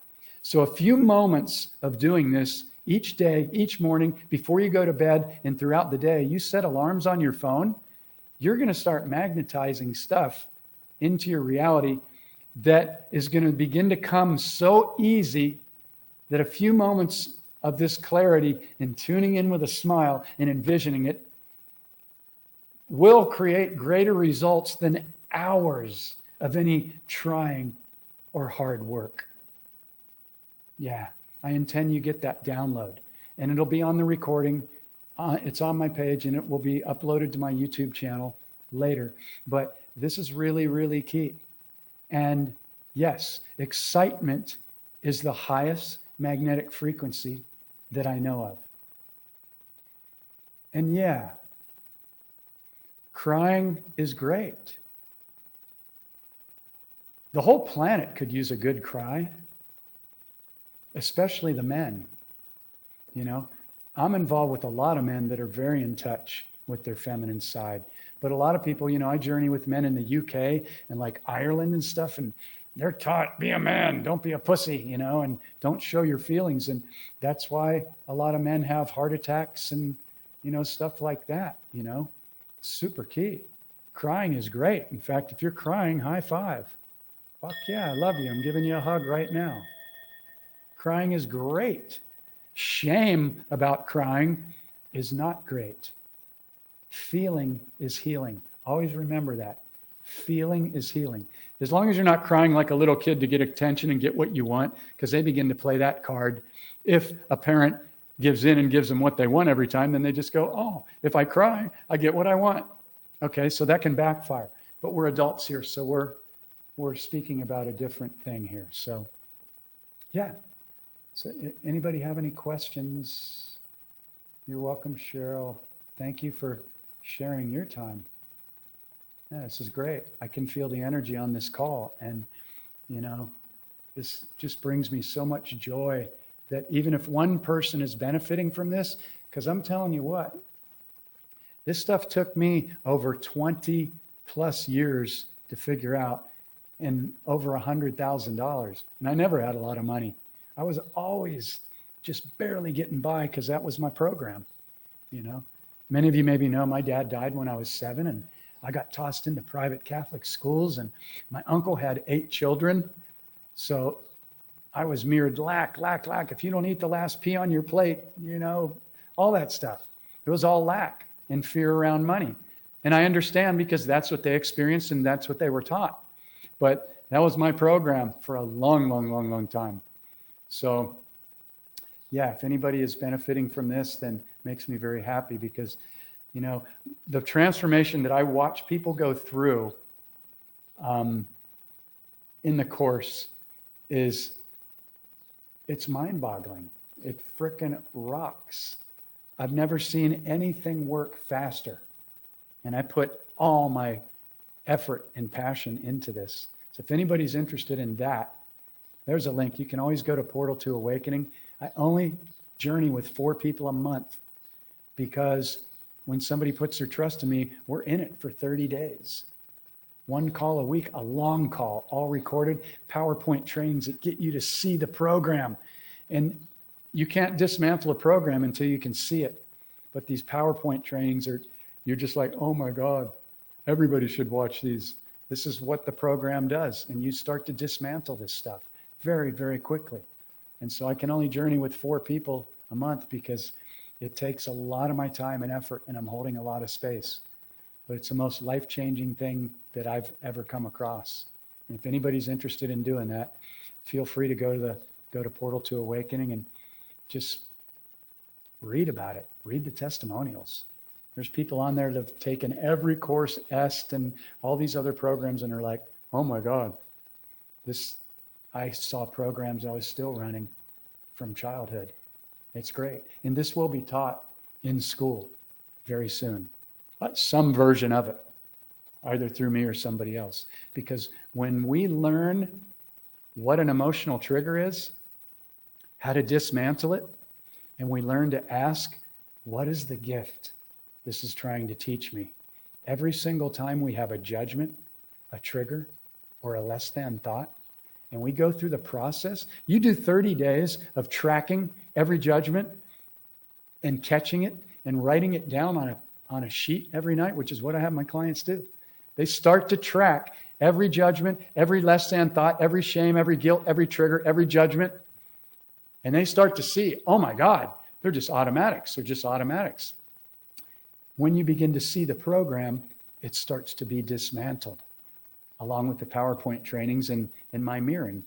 Speaker 1: So a few moments of doing this each day, each morning, before you go to bed and throughout the day, you set alarms on your phone, you're going to start magnetizing stuff into your reality that is going to begin to come so easy that a few moments of this clarity and tuning in with a smile and envisioning it will create greater results than hours of any trying or hard work. Yeah, I intend you get that download, and it'll be on the recording. It's on my page, and it will be uploaded to my YouTube channel later. But this is really, really key. And yes, excitement is the highest magnetic frequency that I know of. And yeah, crying is great. The whole planet could use a good cry, especially the men. I'm involved with a lot of men that are very in touch with their feminine side. But a lot of people, I journey with men in the UK and like Ireland and stuff, and they're taught, be a man, don't be a pussy, and don't show your feelings. And that's why a lot of men have heart attacks and, stuff like that, Super key. Crying is great. In fact, if you're crying, high five. Fuck yeah, I love you. I'm giving you a hug right now. Crying is great. Shame about crying is not great. Feeling is healing. Always remember that. Feeling is healing. As long as you're not crying like a little kid to get attention and get what you want, because they begin to play that card. If a parent gives in and gives them what they want every time, then they just go, oh, if I cry, I get what I want. Okay, so that can backfire. But we're adults here, so we're speaking about a different thing here. So, yeah. So anybody have any questions? You're welcome, Cheryl. Thank you for sharing your time. Yeah, this is great. I can feel the energy on this call. And, This just brings me so much joy that even if one person is benefiting from this, because I'm telling you what, this stuff took me over 20 plus years to figure out, and over $100,000. And I never had a lot of money. I was always just barely getting by because that was my program. You know, many of you maybe know my dad died when I was 7, and I got tossed into private Catholic schools, and my uncle had 8 children. So I was mirrored lack. If you don't eat the last pea on your plate, you know, all that stuff. It was all lack and fear around money. And I understand because that's what they experienced and that's what they were taught. But that was my program for a long time. So yeah, if anybody is benefiting from this, then it makes me very happy because, you know, the transformation that I watch people go through in the course it's mind-boggling. It frickin' rocks. I've never seen anything work faster. And I put all my effort and passion into this. So if anybody's interested in that, there's a link. You can always go to Portal to Awakening. I only journey with 4 people a month because when somebody puts their trust in me, we're in it for 30 days. 1 call a week, a long call, all recorded, PowerPoint trainings that get you to see the program. And you can't dismantle a program until you can see it. But these PowerPoint trainings you're just like, oh my God, everybody should watch these. This is what the program does. And you start to dismantle this stuff very, very quickly. And so I can only journey with 4 people a month because it takes a lot of my time and effort, and I'm holding a lot of space. But it's the most life-changing thing that I've ever come across. And if anybody's interested in doing that, feel free to go to Portal to Awakening and just read about it. Read the testimonials. There's people on there that have taken every course, EST, and all these other programs, and are like, oh my God, I saw programs I was still running from childhood. It's great. And this will be taught in school very soon. Some version of it, either through me or somebody else. Because when we learn what an emotional trigger is, how to dismantle it, and we learn to ask, what is the gift this is trying to teach me? Every single time we have a judgment, a trigger, or a less than thought, and we go through the process, you do 30 days of tracking every judgment and catching it and writing it down on a sheet every night, which is what I have my clients do. They start to track every judgment, every less than thought, every shame, every guilt, every trigger, every judgment. And they start to see, oh my God, they're just automatics. They're just automatics. When you begin to see the program, it starts to be dismantled, along with the PowerPoint trainings and my mirroring.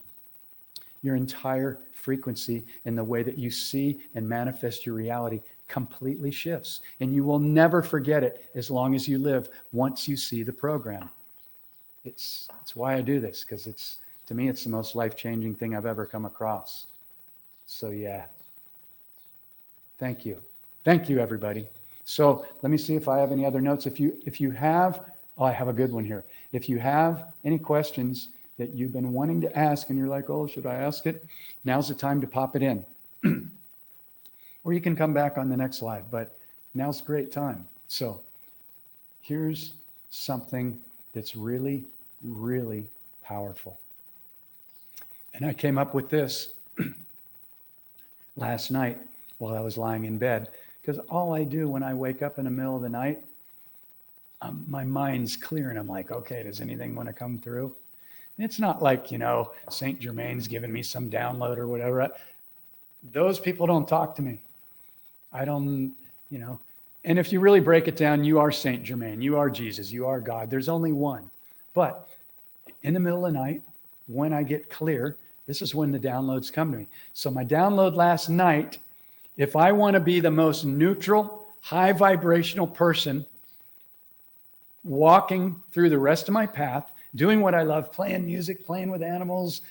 Speaker 1: Your entire frequency and the way that you see and manifest your reality completely shifts. And you will never forget it as long as you live once you see the program. It's why I do this, because to me, it's the most life-changing thing I've ever come across. So yeah, thank you. Thank you, everybody. So let me see if I have any other notes. If you have, I have a good one here. If you have any questions that you've been wanting to ask and you're like, oh, should I ask it? Now's the time to pop it in. Or you can come back on the next slide, but now's a great time. So here's something that's really, really powerful. And I came up with this last night while I was lying in bed, because all I do when I wake up in the middle of the night, my mind's clear and I'm like, okay, does anything want to come through? And it's not like, St. Germain's giving me some download or whatever. Those people don't talk to me. I don't, and if you really break it down, you are St. Germain, you are Jesus, you are God. There's only one. But in the middle of the night, when I get clear, this is when the downloads come to me. So my download last night, if I want to be the most neutral, high vibrational person walking through the rest of my path, doing what I love, playing music, playing with animals,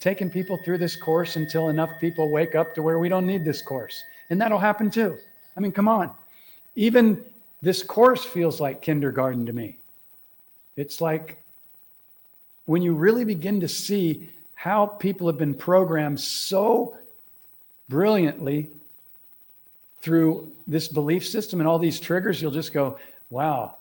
Speaker 1: taking people through this course until enough people wake up to where we don't need this course. And that'll happen too. I mean, come on. Even this course feels like kindergarten to me. It's like when you really begin to see how people have been programmed so brilliantly through this belief system and all these triggers, you'll just go, wow,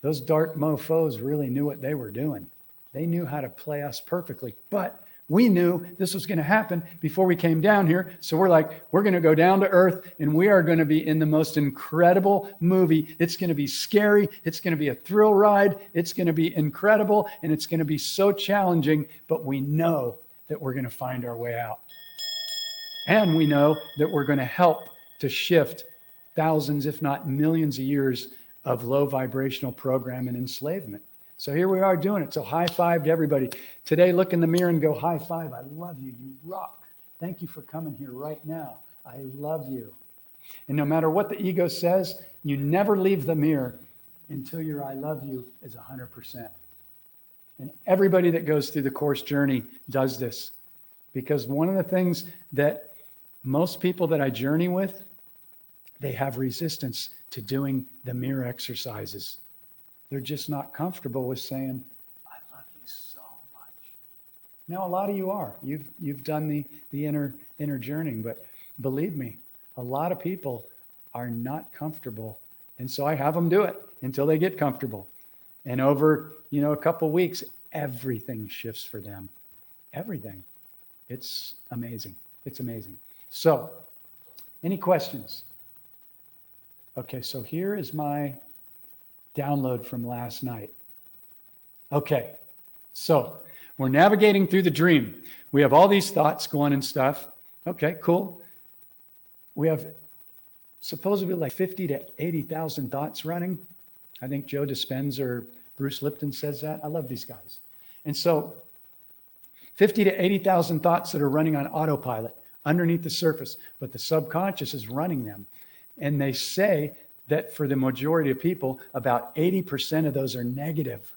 Speaker 1: those dark mofos really knew what they were doing. They knew how to play us perfectly. But we knew this was going to happen before we came down here. So we're like, we're going to go down to earth and we are going to be in the most incredible movie. It's going to be scary. It's going to be a thrill ride. It's going to be incredible. And it's going to be so challenging. But we know that we're going to find our way out. And we know that we're going to help to shift thousands, if not millions of years of low vibrational program and enslavement. So here we are doing it. So high five to everybody. Today, look in the mirror and go, high five. I love you. You rock. Thank you for coming here right now. I love you. And no matter what the ego says, you never leave the mirror until your I love you is 100%. And everybody that goes through the course journey does this. Because one of the things that most people that I journey with, they have resistance to doing the mirror exercises. They're just not comfortable with saying, I love you so much. Now, a lot of you are. You've done the inner journeying, but believe me, a lot of people are not comfortable. And so I have them do it until they get comfortable. And over, a couple of weeks, everything shifts for them. Everything. It's amazing. It's amazing. So, any questions? Okay, so here is my download from last night. Okay, so we're navigating through the dream. We have all these thoughts going and stuff. Okay, cool. We have supposedly like 50 to 80,000 thoughts running. I think Joe Dispenza or Bruce Lipton says that. I love these guys. And so 50 to 80,000 thoughts that are running on autopilot underneath the surface, but the subconscious is running them. And they say that for the majority of people, about 80% of those are negative.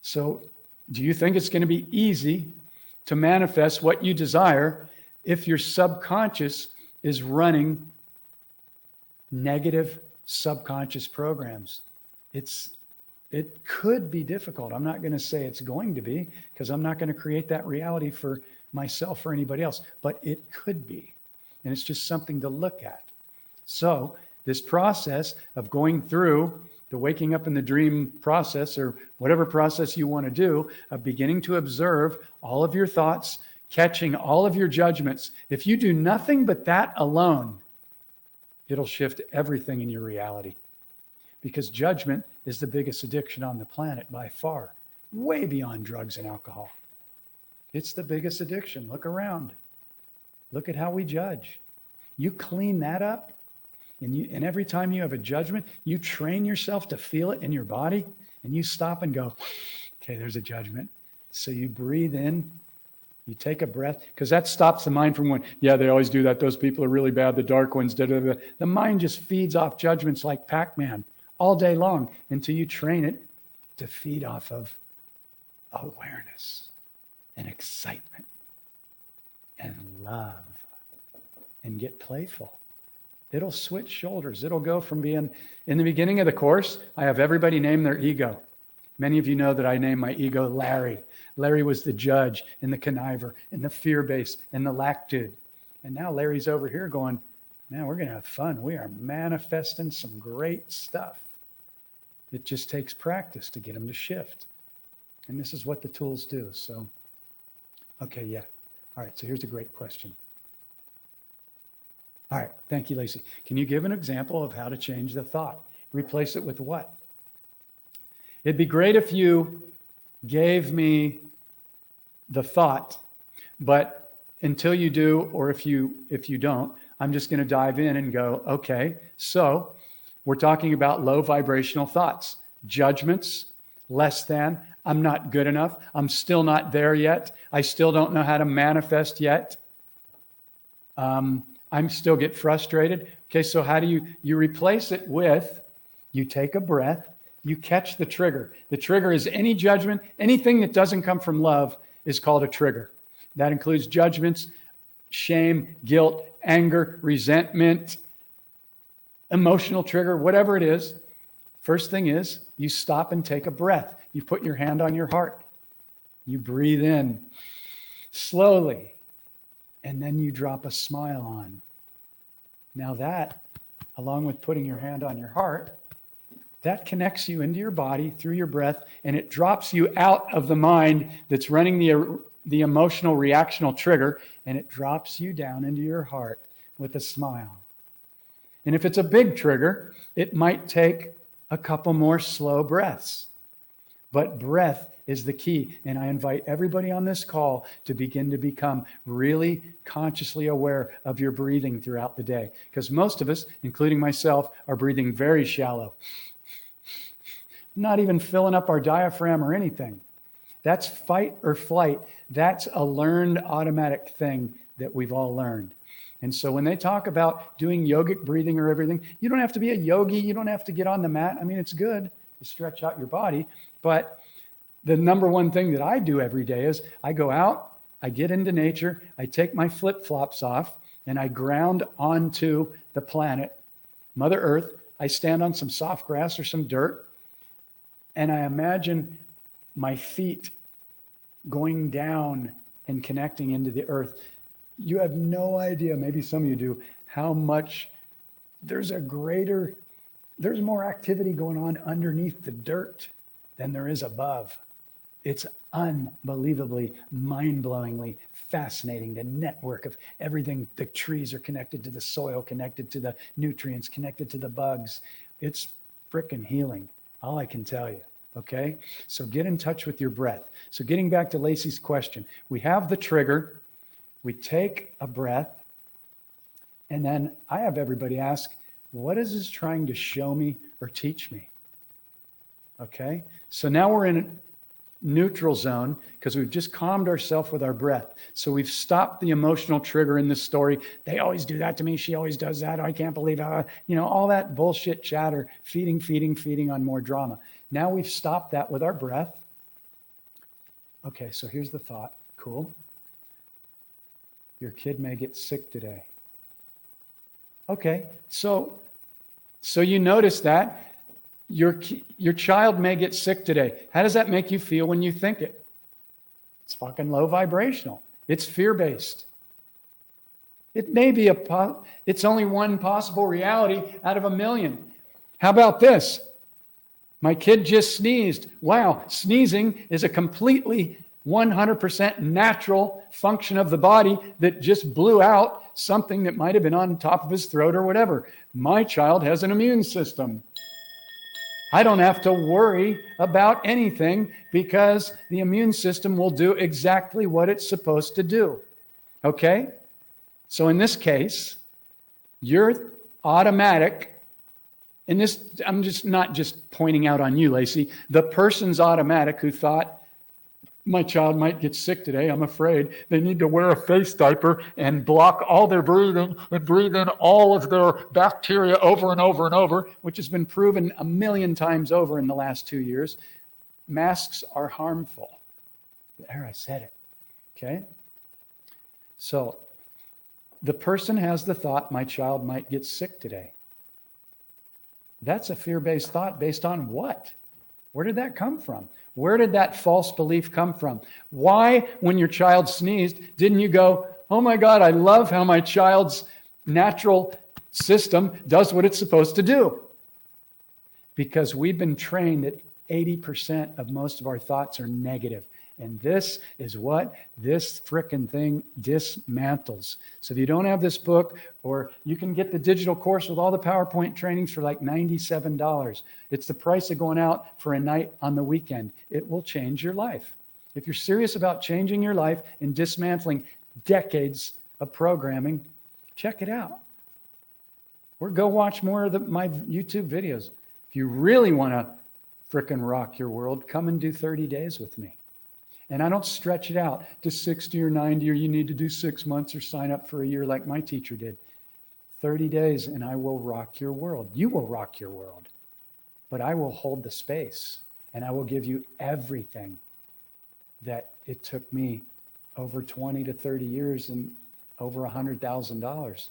Speaker 1: So do you think it's going to be easy to manifest what you desire if your subconscious is running negative subconscious programs? It could be difficult. I'm not going to say it's going to be, because I'm not going to create that reality for myself or anybody else, but it could be. And it's just something to look at. So this process of going through the waking up in the dream process, or whatever process you want to do, of beginning to observe all of your thoughts, catching all of your judgments. If you do nothing but that alone, it'll shift everything in your reality. Because judgment is the biggest addiction on the planet by far, way beyond drugs and alcohol. It's the biggest addiction. Look around. Look at how we judge. You clean that up, and every time you have a judgment, you train yourself to feel it in your body, and you stop and go, okay, there's a judgment. So you breathe in, you take a breath, because that stops the mind from going, yeah, they always do that. Those people are really bad. The dark ones, da, da, da. The mind just feeds off judgments like Pac-Man all day long until you train it to feed off of awareness and excitement and love, and get playful. It'll switch shoulders. It'll go from being, in the beginning of the course, I have everybody name their ego. Many of you know that I named my ego Larry. Larry was the judge and the conniver and the fear base and the lack dude. And now Larry's over here going, man, we're going to have fun. We are manifesting some great stuff. It just takes practice to get them to shift. And this is what the tools do. So, okay, yeah. All right, so here's a great question. All right, thank you, Lacey. Can you give an example of how to change the thought? Replace it with what? It'd be great if you gave me the thought, but until you do, or if you don't, I'm just going to dive in and go, okay, so we're talking about low vibrational thoughts, judgments, less than, I'm not good enough, I'm still not there yet, I still don't know how to manifest yet, I still get frustrated. Okay, so how do you replace it with, you take a breath, you catch the trigger. The trigger is any judgment, anything that doesn't come from love is called a trigger. That includes judgments, shame, guilt, anger, resentment, emotional trigger, whatever it is. First thing is, you stop and take a breath. You put your hand on your heart. You breathe in slowly, and then you drop a smile on. Now that, along with putting your hand on your heart, that connects you into your body through your breath, and it drops you out of the mind that's running the emotional reactional trigger, and it drops you down into your heart with a smile. And if it's a big trigger, it might take a couple more slow breaths. But breath is the key. And I invite everybody on this call to begin to become really consciously aware of your breathing throughout the day. Because most of us, including myself, are breathing very shallow. Not even filling up our diaphragm or anything. That's fight or flight. That's a learned automatic thing that we've all learned. And so when they talk about doing yogic breathing or everything, you don't have to be a yogi. You don't have to get on the mat. I mean, it's good to stretch out your body. But the number one thing that I do every day is I go out, I get into nature, I take my flip-flops off, and I ground onto the planet, Mother Earth. I stand on some soft grass or some dirt, and I imagine my feet going down and connecting into the earth. You have no idea, maybe some of you do, how much there's more activity going on underneath the dirt than there is above. It's unbelievably, mind-blowingly fascinating. The network of everything. The trees are connected to the soil, connected to the nutrients, connected to the bugs. It's freaking healing. All I can tell you. Okay? So get in touch with your breath. So getting back to Lacey's question, we have the trigger. We take a breath. And then I have everybody ask, what is this trying to show me or teach me? Okay? So now we're in a neutral zone because we've just calmed ourselves with our breath. So we've stopped the emotional trigger in this story. They always do that to me. She always does that. I can't believe how, all that bullshit chatter, feeding on more drama. Now we've stopped that with our breath. Okay, so here's the thought. Cool. Your kid may get sick today. Okay, so you notice that your child may get sick today. How does that make you feel when you think it? It's fucking low vibrational. It's fear-based. It may be it's only one possible reality out of a million. How about this? My kid just sneezed. Wow, sneezing is a completely 100% natural function of the body that just blew out something that might have been on top of his throat or whatever. My child has an immune system. I don't have to worry about anything because the immune system will do exactly what it's supposed to do. Okay? So in this case, you're automatic. And this, I'm just not just pointing out on you, Lacey. The person's automatic who thought, my child might get sick today. I'm afraid they need to wear a face diaper and block all their breathing and breathe in all of their bacteria over and over and over, which has been proven 1,000,000 times over in the last 2 years. Masks are harmful. There, I said it. Okay? So the person has the thought, my child might get sick today. That's a fear-based thought based on what? Where did that come from? Where did that false belief come from? Why, when your child sneezed, didn't you go, oh my God, I love how my child's natural system does what it's supposed to do? Because we've been trained that 80% of most of our thoughts are negative. And this is what this frickin' thing dismantles. So if you don't have this book, or you can get the digital course with all the PowerPoint trainings for like $97. It's the price of going out for a night on the weekend. It will change your life. If you're serious about changing your life and dismantling decades of programming, check it out. Or go watch more of my YouTube videos. If you really want to frickin' rock your world, come and do 30 days with me. And I don't stretch it out to 60 or 90, or you need to do 6 months or sign up for a year like my teacher did. 30 days and I will rock your world. You will rock your world. But I will hold the space and I will give you everything that it took me over 20 to 30 years and over $100,000.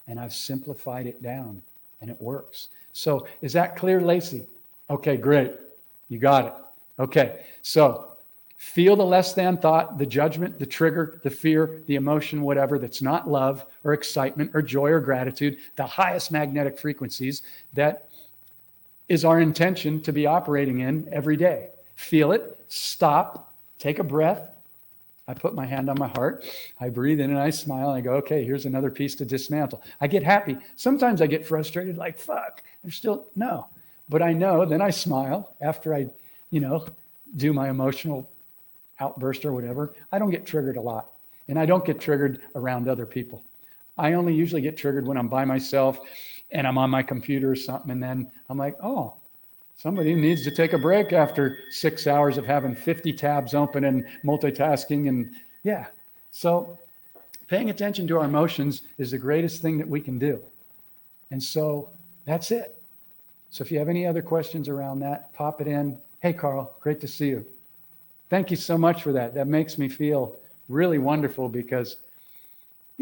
Speaker 1: And I've simplified it down and it works. So is that clear, Lacey? Okay, great. You got it. Okay, so Feel the less than thought, the judgment, the trigger, the fear, the emotion, whatever, that's not love or excitement or joy or gratitude, the highest magnetic frequencies that is our intention to be operating in every day. Feel it, stop, take a breath. I put my hand on my heart, I breathe in and I smile, and I go, okay, here's another piece to dismantle. I get happy. Sometimes I get frustrated, like, fuck, there's still, no. But I know, then I smile after I, do my emotional outburst or whatever. I don't get triggered a lot. And I don't get triggered around other people. I only usually get triggered when I'm by myself and I'm on my computer or something. And then I'm like, oh, somebody needs to take a break after 6 hours of having 50 tabs open and multitasking. And yeah, so paying attention to our emotions is the greatest thing that we can do. And so that's it. So if you have any other questions around that, pop it in. Hey, Carl, great to see you. Thank you so much for that. That makes me feel really wonderful because,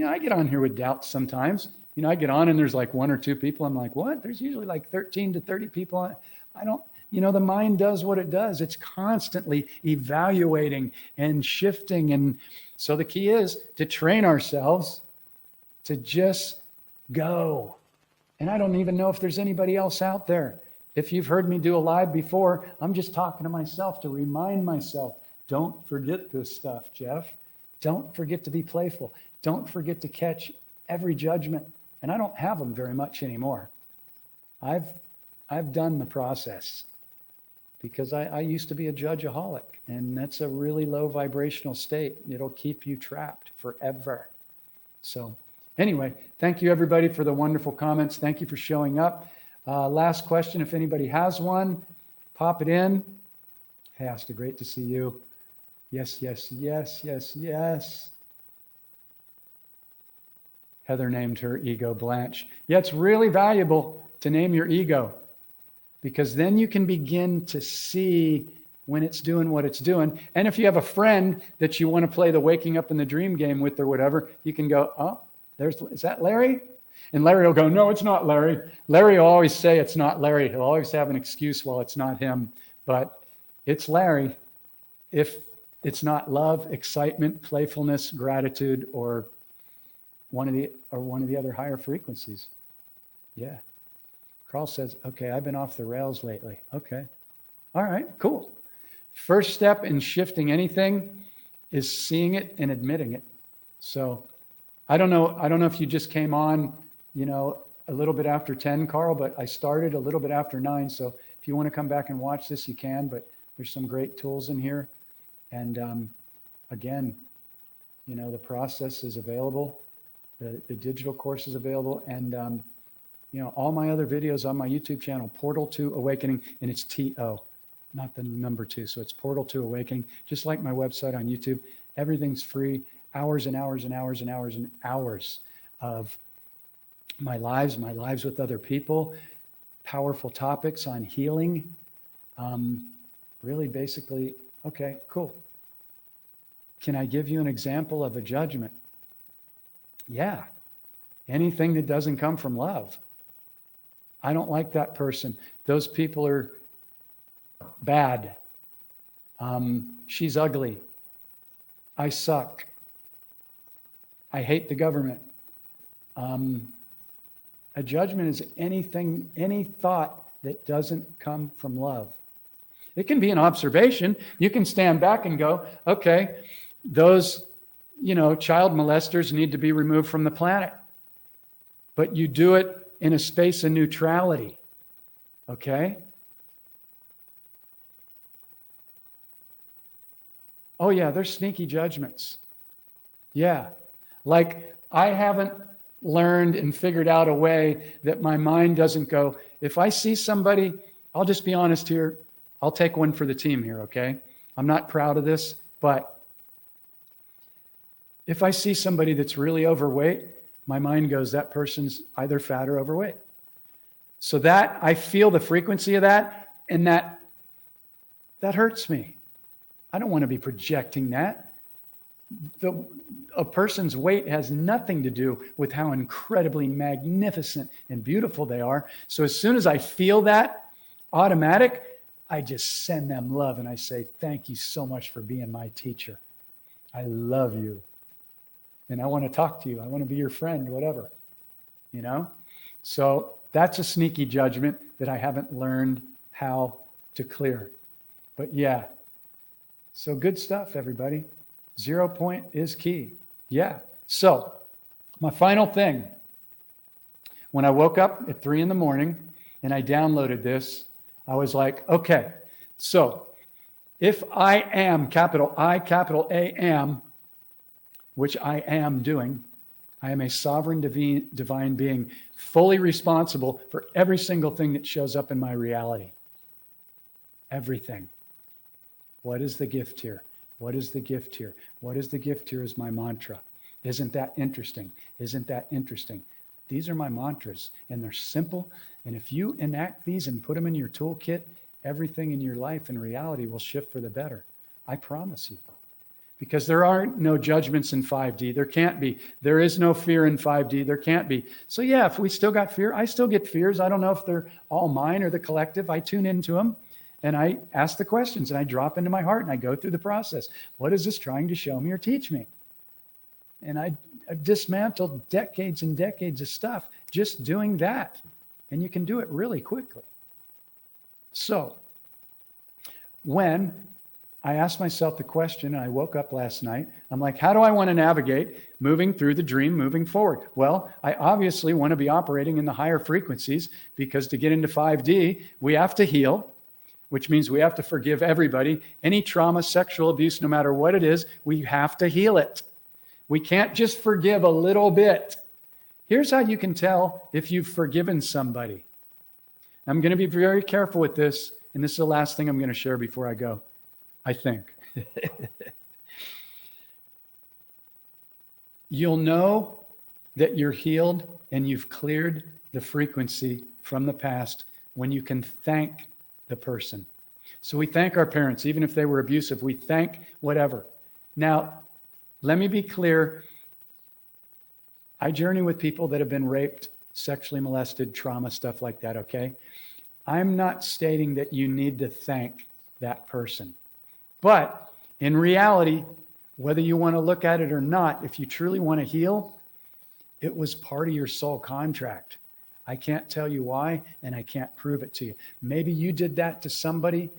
Speaker 1: I get on here with doubts sometimes. I get on and there's like 1 or 2 people. I'm like, what? There's usually like 13 to 30 people. I don't, the mind does what it does. It's constantly evaluating and shifting. And so the key is to train ourselves to just go. And I don't even know if there's anybody else out there. If you've heard me do a live before, I'm just talking to myself to remind myself, don't forget this stuff, Jeff. Don't forget to be playful. Don't forget to catch every judgment. And I don't have them very much anymore. I've done the process because I used to be a judgeaholic, and that's a really low vibrational state. It'll keep you trapped forever. So anyway, thank you everybody for the wonderful comments. Thank you for showing up. Last question, if anybody has one, pop it in. Hey, Asta, great to see you. Yes, yes, yes, yes, yes. Heather named her ego Blanche. Yeah, it's really valuable to name your ego because then you can begin to see when it's doing what it's doing. And if you have a friend that you want to play the waking up in the dream game with or whatever, you can go, oh, is that Larry? And Larry will go, no, it's not Larry. Larry will always say it's not Larry. He'll always have an excuse while it's not him. But it's Larry if it's not love, excitement, playfulness, gratitude, or one of the other higher frequencies. Yeah. Carl says, okay, I've been off the rails lately. Okay. All right, cool. First step in shifting anything is seeing it and admitting it. So I don't know if you just came on, a little bit after 10, Carl, but I started a little bit after 9. So if you want to come back and watch this, you can, but there's some great tools in here. And again, the process is available. The digital course is available. And, all my other videos on my YouTube channel, Portal to Awakening, and it's TO, not the number 2. So it's Portal to Awakening, just like my website on YouTube. Everything's free, hours and hours and hours and hours and hours of my lives with other people, powerful topics on healing. Really basically, okay, cool. Can I give you an example of a judgment? Yeah. Anything that doesn't come from love. I don't like that person. Those people are bad. She's ugly. I suck. I hate the government. A judgment is any thought that doesn't come from love. It can be an observation. You can stand back and go, okay, those, child molesters need to be removed from the planet. But you do it in a space of neutrality. Okay? Oh yeah, there's sneaky judgments. Yeah. Like I haven't learned and figured out a way that my mind doesn't go, if I see somebody, I'll just be honest here, I'll take one for the team here, okay? I'm not proud of this, but if I see somebody that's really overweight, my mind goes, that person's either fat or overweight. So that, I feel the frequency of that, and that hurts me. I don't want to be projecting that. A person's weight has nothing to do with how incredibly magnificent and beautiful they are. So as soon as I feel that automatic, I just send them love and I say, thank you so much for being my teacher. I love you. And I want to talk to you. I want to be your friend, whatever, you know? So that's a sneaky judgment that I haven't learned how to clear. But yeah, so good stuff, everybody. 0 point is key. Yeah. So my final thing, when I woke up at 3 a.m. and I downloaded this, I was like, okay, so if I am, capital I, capital A, am, which I am doing, I am a sovereign divine being, fully responsible for every single thing that shows up in my reality. Everything. What is the gift here? What is the gift here? What is the gift here is my mantra. Isn't that interesting? Isn't that interesting? These are my mantras, and they're simple. And if you enact these and put them in your toolkit, everything in your life and reality will shift for the better. I promise you. Because there are no judgments in 5D. There can't be. There is no fear in 5D. There can't be. So yeah, if we still got fear, I still get fears. I don't know if they're all mine or the collective. I tune into them and I ask the questions and I drop into my heart and I go through the process. What is this trying to show me or teach me? And I've dismantled decades and decades of stuff just doing that. And you can do it really quickly. So when I asked myself the question, and I woke up last night, I'm like, how do I want to navigate moving through the dream, moving forward? Well, I obviously want to be operating in the higher frequencies, because to get into 5D, we have to heal, which means we have to forgive everybody. Any trauma, sexual abuse, no matter what it is, we have to heal it. We can't just forgive a little bit. Here's how you can tell if you've forgiven somebody. I'm going to be very careful with this, and this is the last thing I'm going to share before I go, I think. You'll know that you're healed and you've cleared the frequency from the past when you can thank the person. So we thank our parents, even if they were abusive. We thank whatever. Now, let me be clear. I journey with people that have been raped, sexually molested, trauma, stuff like that, okay? I'm not stating that you need to thank that person. But in reality, whether you want to look at it or not, if you truly want to heal, it was part of your soul contract. I can't tell you why, and I can't prove it to you. Maybe you did that to somebody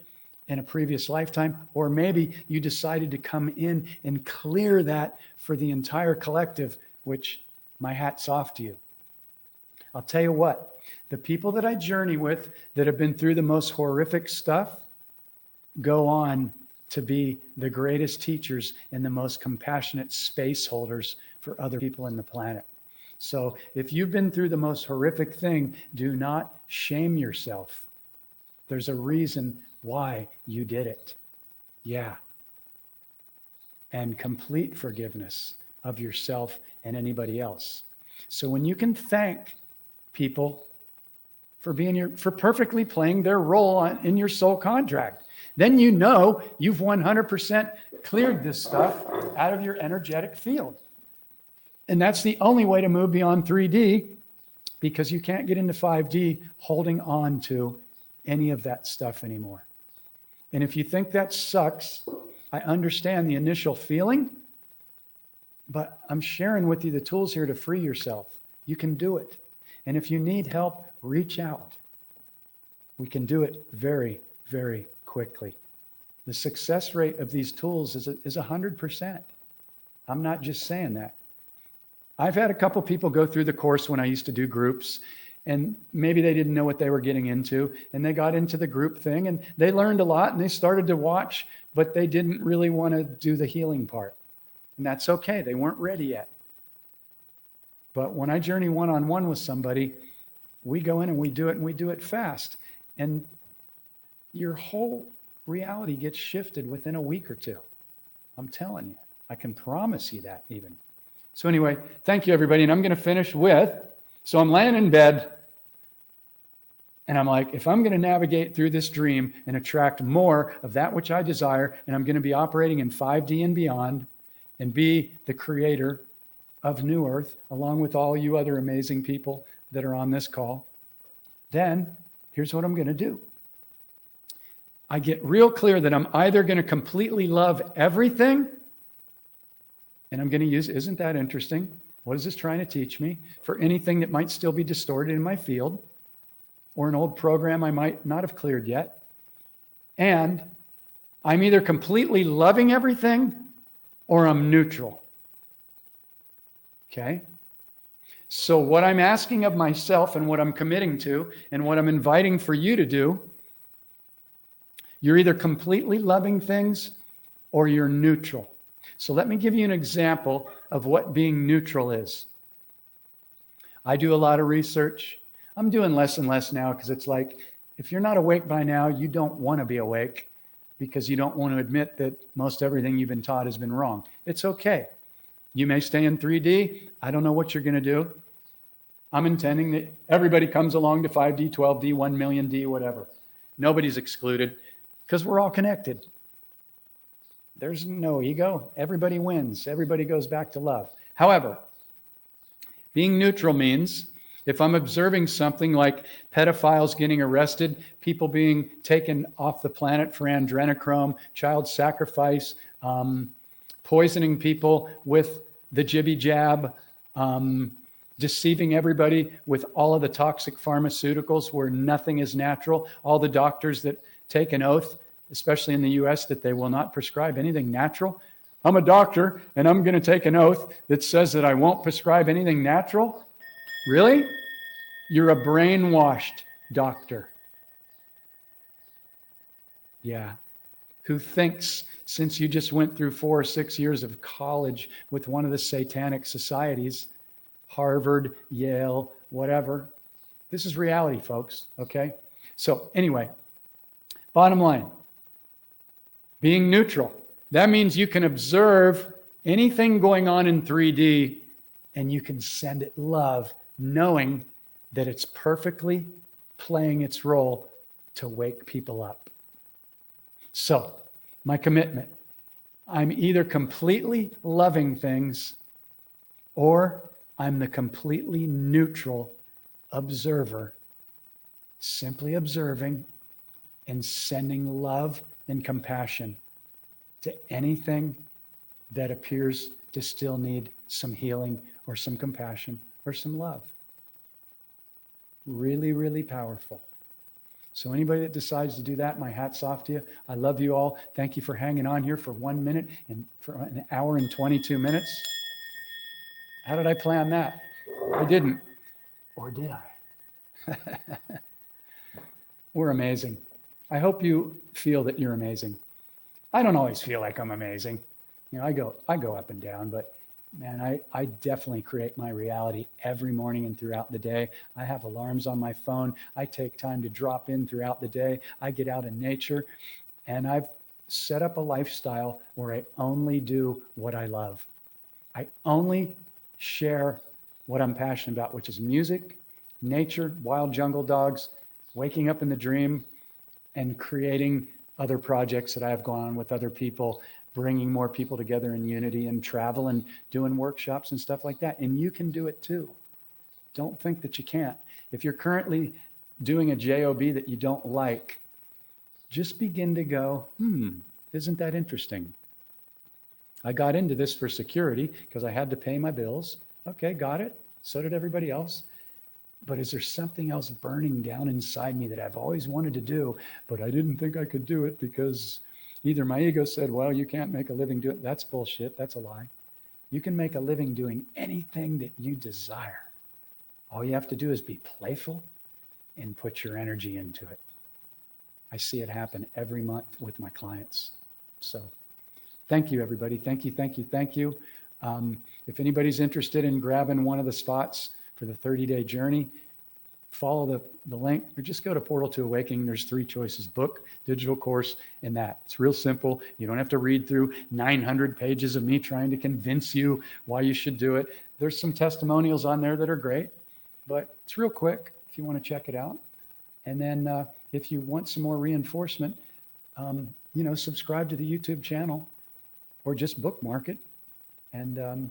Speaker 1: in a previous lifetime, or maybe you decided to come in and clear that for the entire collective, which my hat's off to you. I'll tell you what, the people that I journey with that have been through the most horrific stuff go on to be the greatest teachers and the most compassionate space holders for other people in the planet. So if you've been through the most horrific thing, do not shame yourself. There's a reason why you did it. Yeah. And complete forgiveness of yourself and anybody else. So when you can thank people for for perfectly playing their role in your soul contract, then you know you've 100% cleared this stuff out of your energetic field. And that's the only way to move beyond 3D, because you can't get into 5D holding on to any of that stuff anymore. And if you think that sucks, I understand the initial feeling, but I'm sharing with you the tools here to free yourself. You can do it. And if you need help, reach out. We can do it very, very quickly. The success rate of these tools is 100%. I'm not just saying that. I've had a couple people go through the course when I used to do groups, and maybe they didn't know what they were getting into, and they got into the group thing and they learned a lot and they started to watch, but they didn't really want to do the healing part. And that's okay. They weren't ready yet. But when I journey one-on-one with somebody, we go in and we do it, and we do it fast. And your whole reality gets shifted within a week or two. I'm telling you, I can promise you that even. So anyway, thank you, everybody. And I'm going to finish with, so I'm laying in bed and I'm like, if I'm going to navigate through this dream and attract more of that which I desire, and I'm going to be operating in 5D and beyond and be the creator of New Earth, along with all you other amazing people that are on this call, then here's what I'm going to do. I get real clear that I'm either going to completely love everything, and I'm going to use, isn't that interesting? What is this trying to teach me? For anything that might still be distorted in my field, or an old program I might not have cleared yet. And I'm either completely loving everything or I'm neutral. Okay? So what I'm asking of myself and what I'm committing to and what I'm inviting for you to do, you're either completely loving things or you're neutral. So let me give you an example of what being neutral is. I do a lot of research. I'm doing less and less now because it's like, if you're not awake by now, you don't want to be awake because you don't want to admit that most everything you've been taught has been wrong. It's okay. You may stay in 3D. I don't know what you're going to do. I'm intending that everybody comes along to 5D, 12D, 1 million D, whatever. Nobody's excluded because we're all connected. There's no ego. Everybody wins. Everybody goes back to love. However, being neutral means if I'm observing something like pedophiles getting arrested, people being taken off the planet for adrenochrome, child sacrifice, poisoning people with the jibby jab, deceiving everybody with all of the toxic pharmaceuticals where nothing is natural, all the doctors that take an oath, especially in the US, that they will not prescribe anything natural. I'm a doctor and I'm going to take an oath that says that I won't prescribe anything natural. Really? You're a brainwashed doctor. Yeah. Who thinks since you just went through 4 or 6 years of college with one of the satanic societies, Harvard, Yale, whatever. This is reality, folks. Okay. So anyway, bottom line, being neutral. That means you can observe anything going on in 3D and you can send it love, knowing that it's perfectly playing its role to wake people up. So, my commitment, I'm either completely loving things or I'm the completely neutral observer, simply observing and sending love and compassion to anything that appears to still need some healing or some compassion or some love. Really, really powerful. So anybody that decides to do that, my hat's off to you. I love you all. Thank you for hanging on here for 1 minute and for an hour and 22 minutes. How did I plan that? I didn't. Or did I? We're amazing. I hope you feel that you're amazing. I don't always feel like I'm amazing. You know, I go up and down, but man, I definitely create my reality every morning and throughout the day. I have alarms on my phone. I take time to drop in throughout the day. I get out in nature, and I've set up a lifestyle where I only do what I love. I only share what I'm passionate about, which is music, nature, wild jungle dogs, waking up in the dream, and creating other projects that I have going on with other people, bringing more people together in unity and travel and doing workshops and stuff like that. And you can do it too. Don't think that you can't. If you're currently doing a job that you don't like, just begin to go, isn't that interesting? I got into this for security because I had to pay my bills. Okay, got it. So did everybody else. But is there something else burning down inside me that I've always wanted to do, but I didn't think I could do it because either my ego said, well, you can't make a living doing it. That's bullshit. That's a lie. You can make a living doing anything that you desire. All you have to do is be playful and put your energy into it. I see it happen every month with my clients. So thank you, everybody. Thank you, thank you, thank you. If anybody's interested in grabbing one of the spots for the 30-day journey, follow the link or just go to Portal to Awakening. There's 3 choices: book, digital course, and that. It's real simple. You don't have to read through 900 pages of me trying to convince you why you should do it. There's some testimonials on there that are great, but it's real quick if you want to check it out. And then if you want some more reinforcement, subscribe to the YouTube channel or just bookmark it and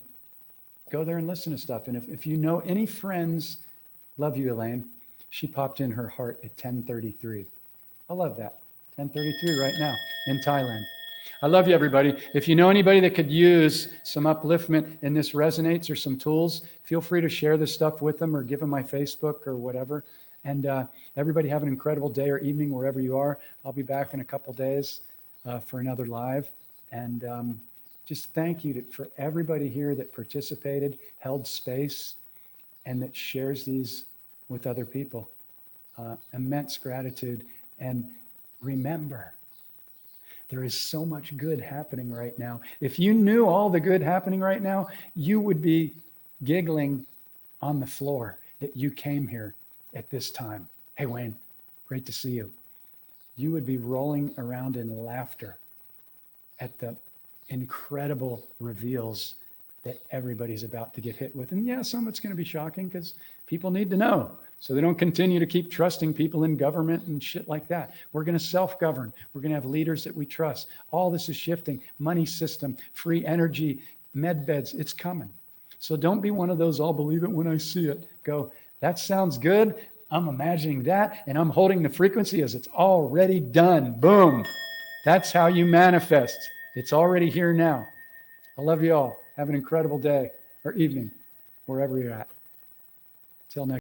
Speaker 1: go there and listen to stuff. And if you know any friends, love you, Elaine. She popped in her heart at 10:33. I love that. 10:33 right now in Thailand. I love you, everybody. If you know anybody that could use some upliftment and this resonates or some tools, feel free to share this stuff with them or give them my Facebook or whatever. And everybody have an incredible day or evening wherever you are. I'll be back in a couple days for another live. And just thank you for everybody here that participated, held space, and that shares these with other people. Immense gratitude. And remember, there is so much good happening right now. If you knew all the good happening right now, you would be giggling on the floor that you came here at this time. Hey, Wayne, great to see you. You would be rolling around in laughter at the incredible reveals that everybody's about to get hit with. And yeah, some of it's going to be shocking because people need to know, so they don't continue to keep trusting people in government and shit like that. We're going to self-govern. We're going to have leaders that we trust. All this is shifting. Money system, free energy, med beds, it's coming. So don't be one of those, I'll believe it when I see it. Go, that sounds good. I'm imagining that, and I'm holding the frequency as it's already done. Boom. That's how you manifest. It's already here now. I love you all. Have an incredible day or evening, wherever you're at. Till next.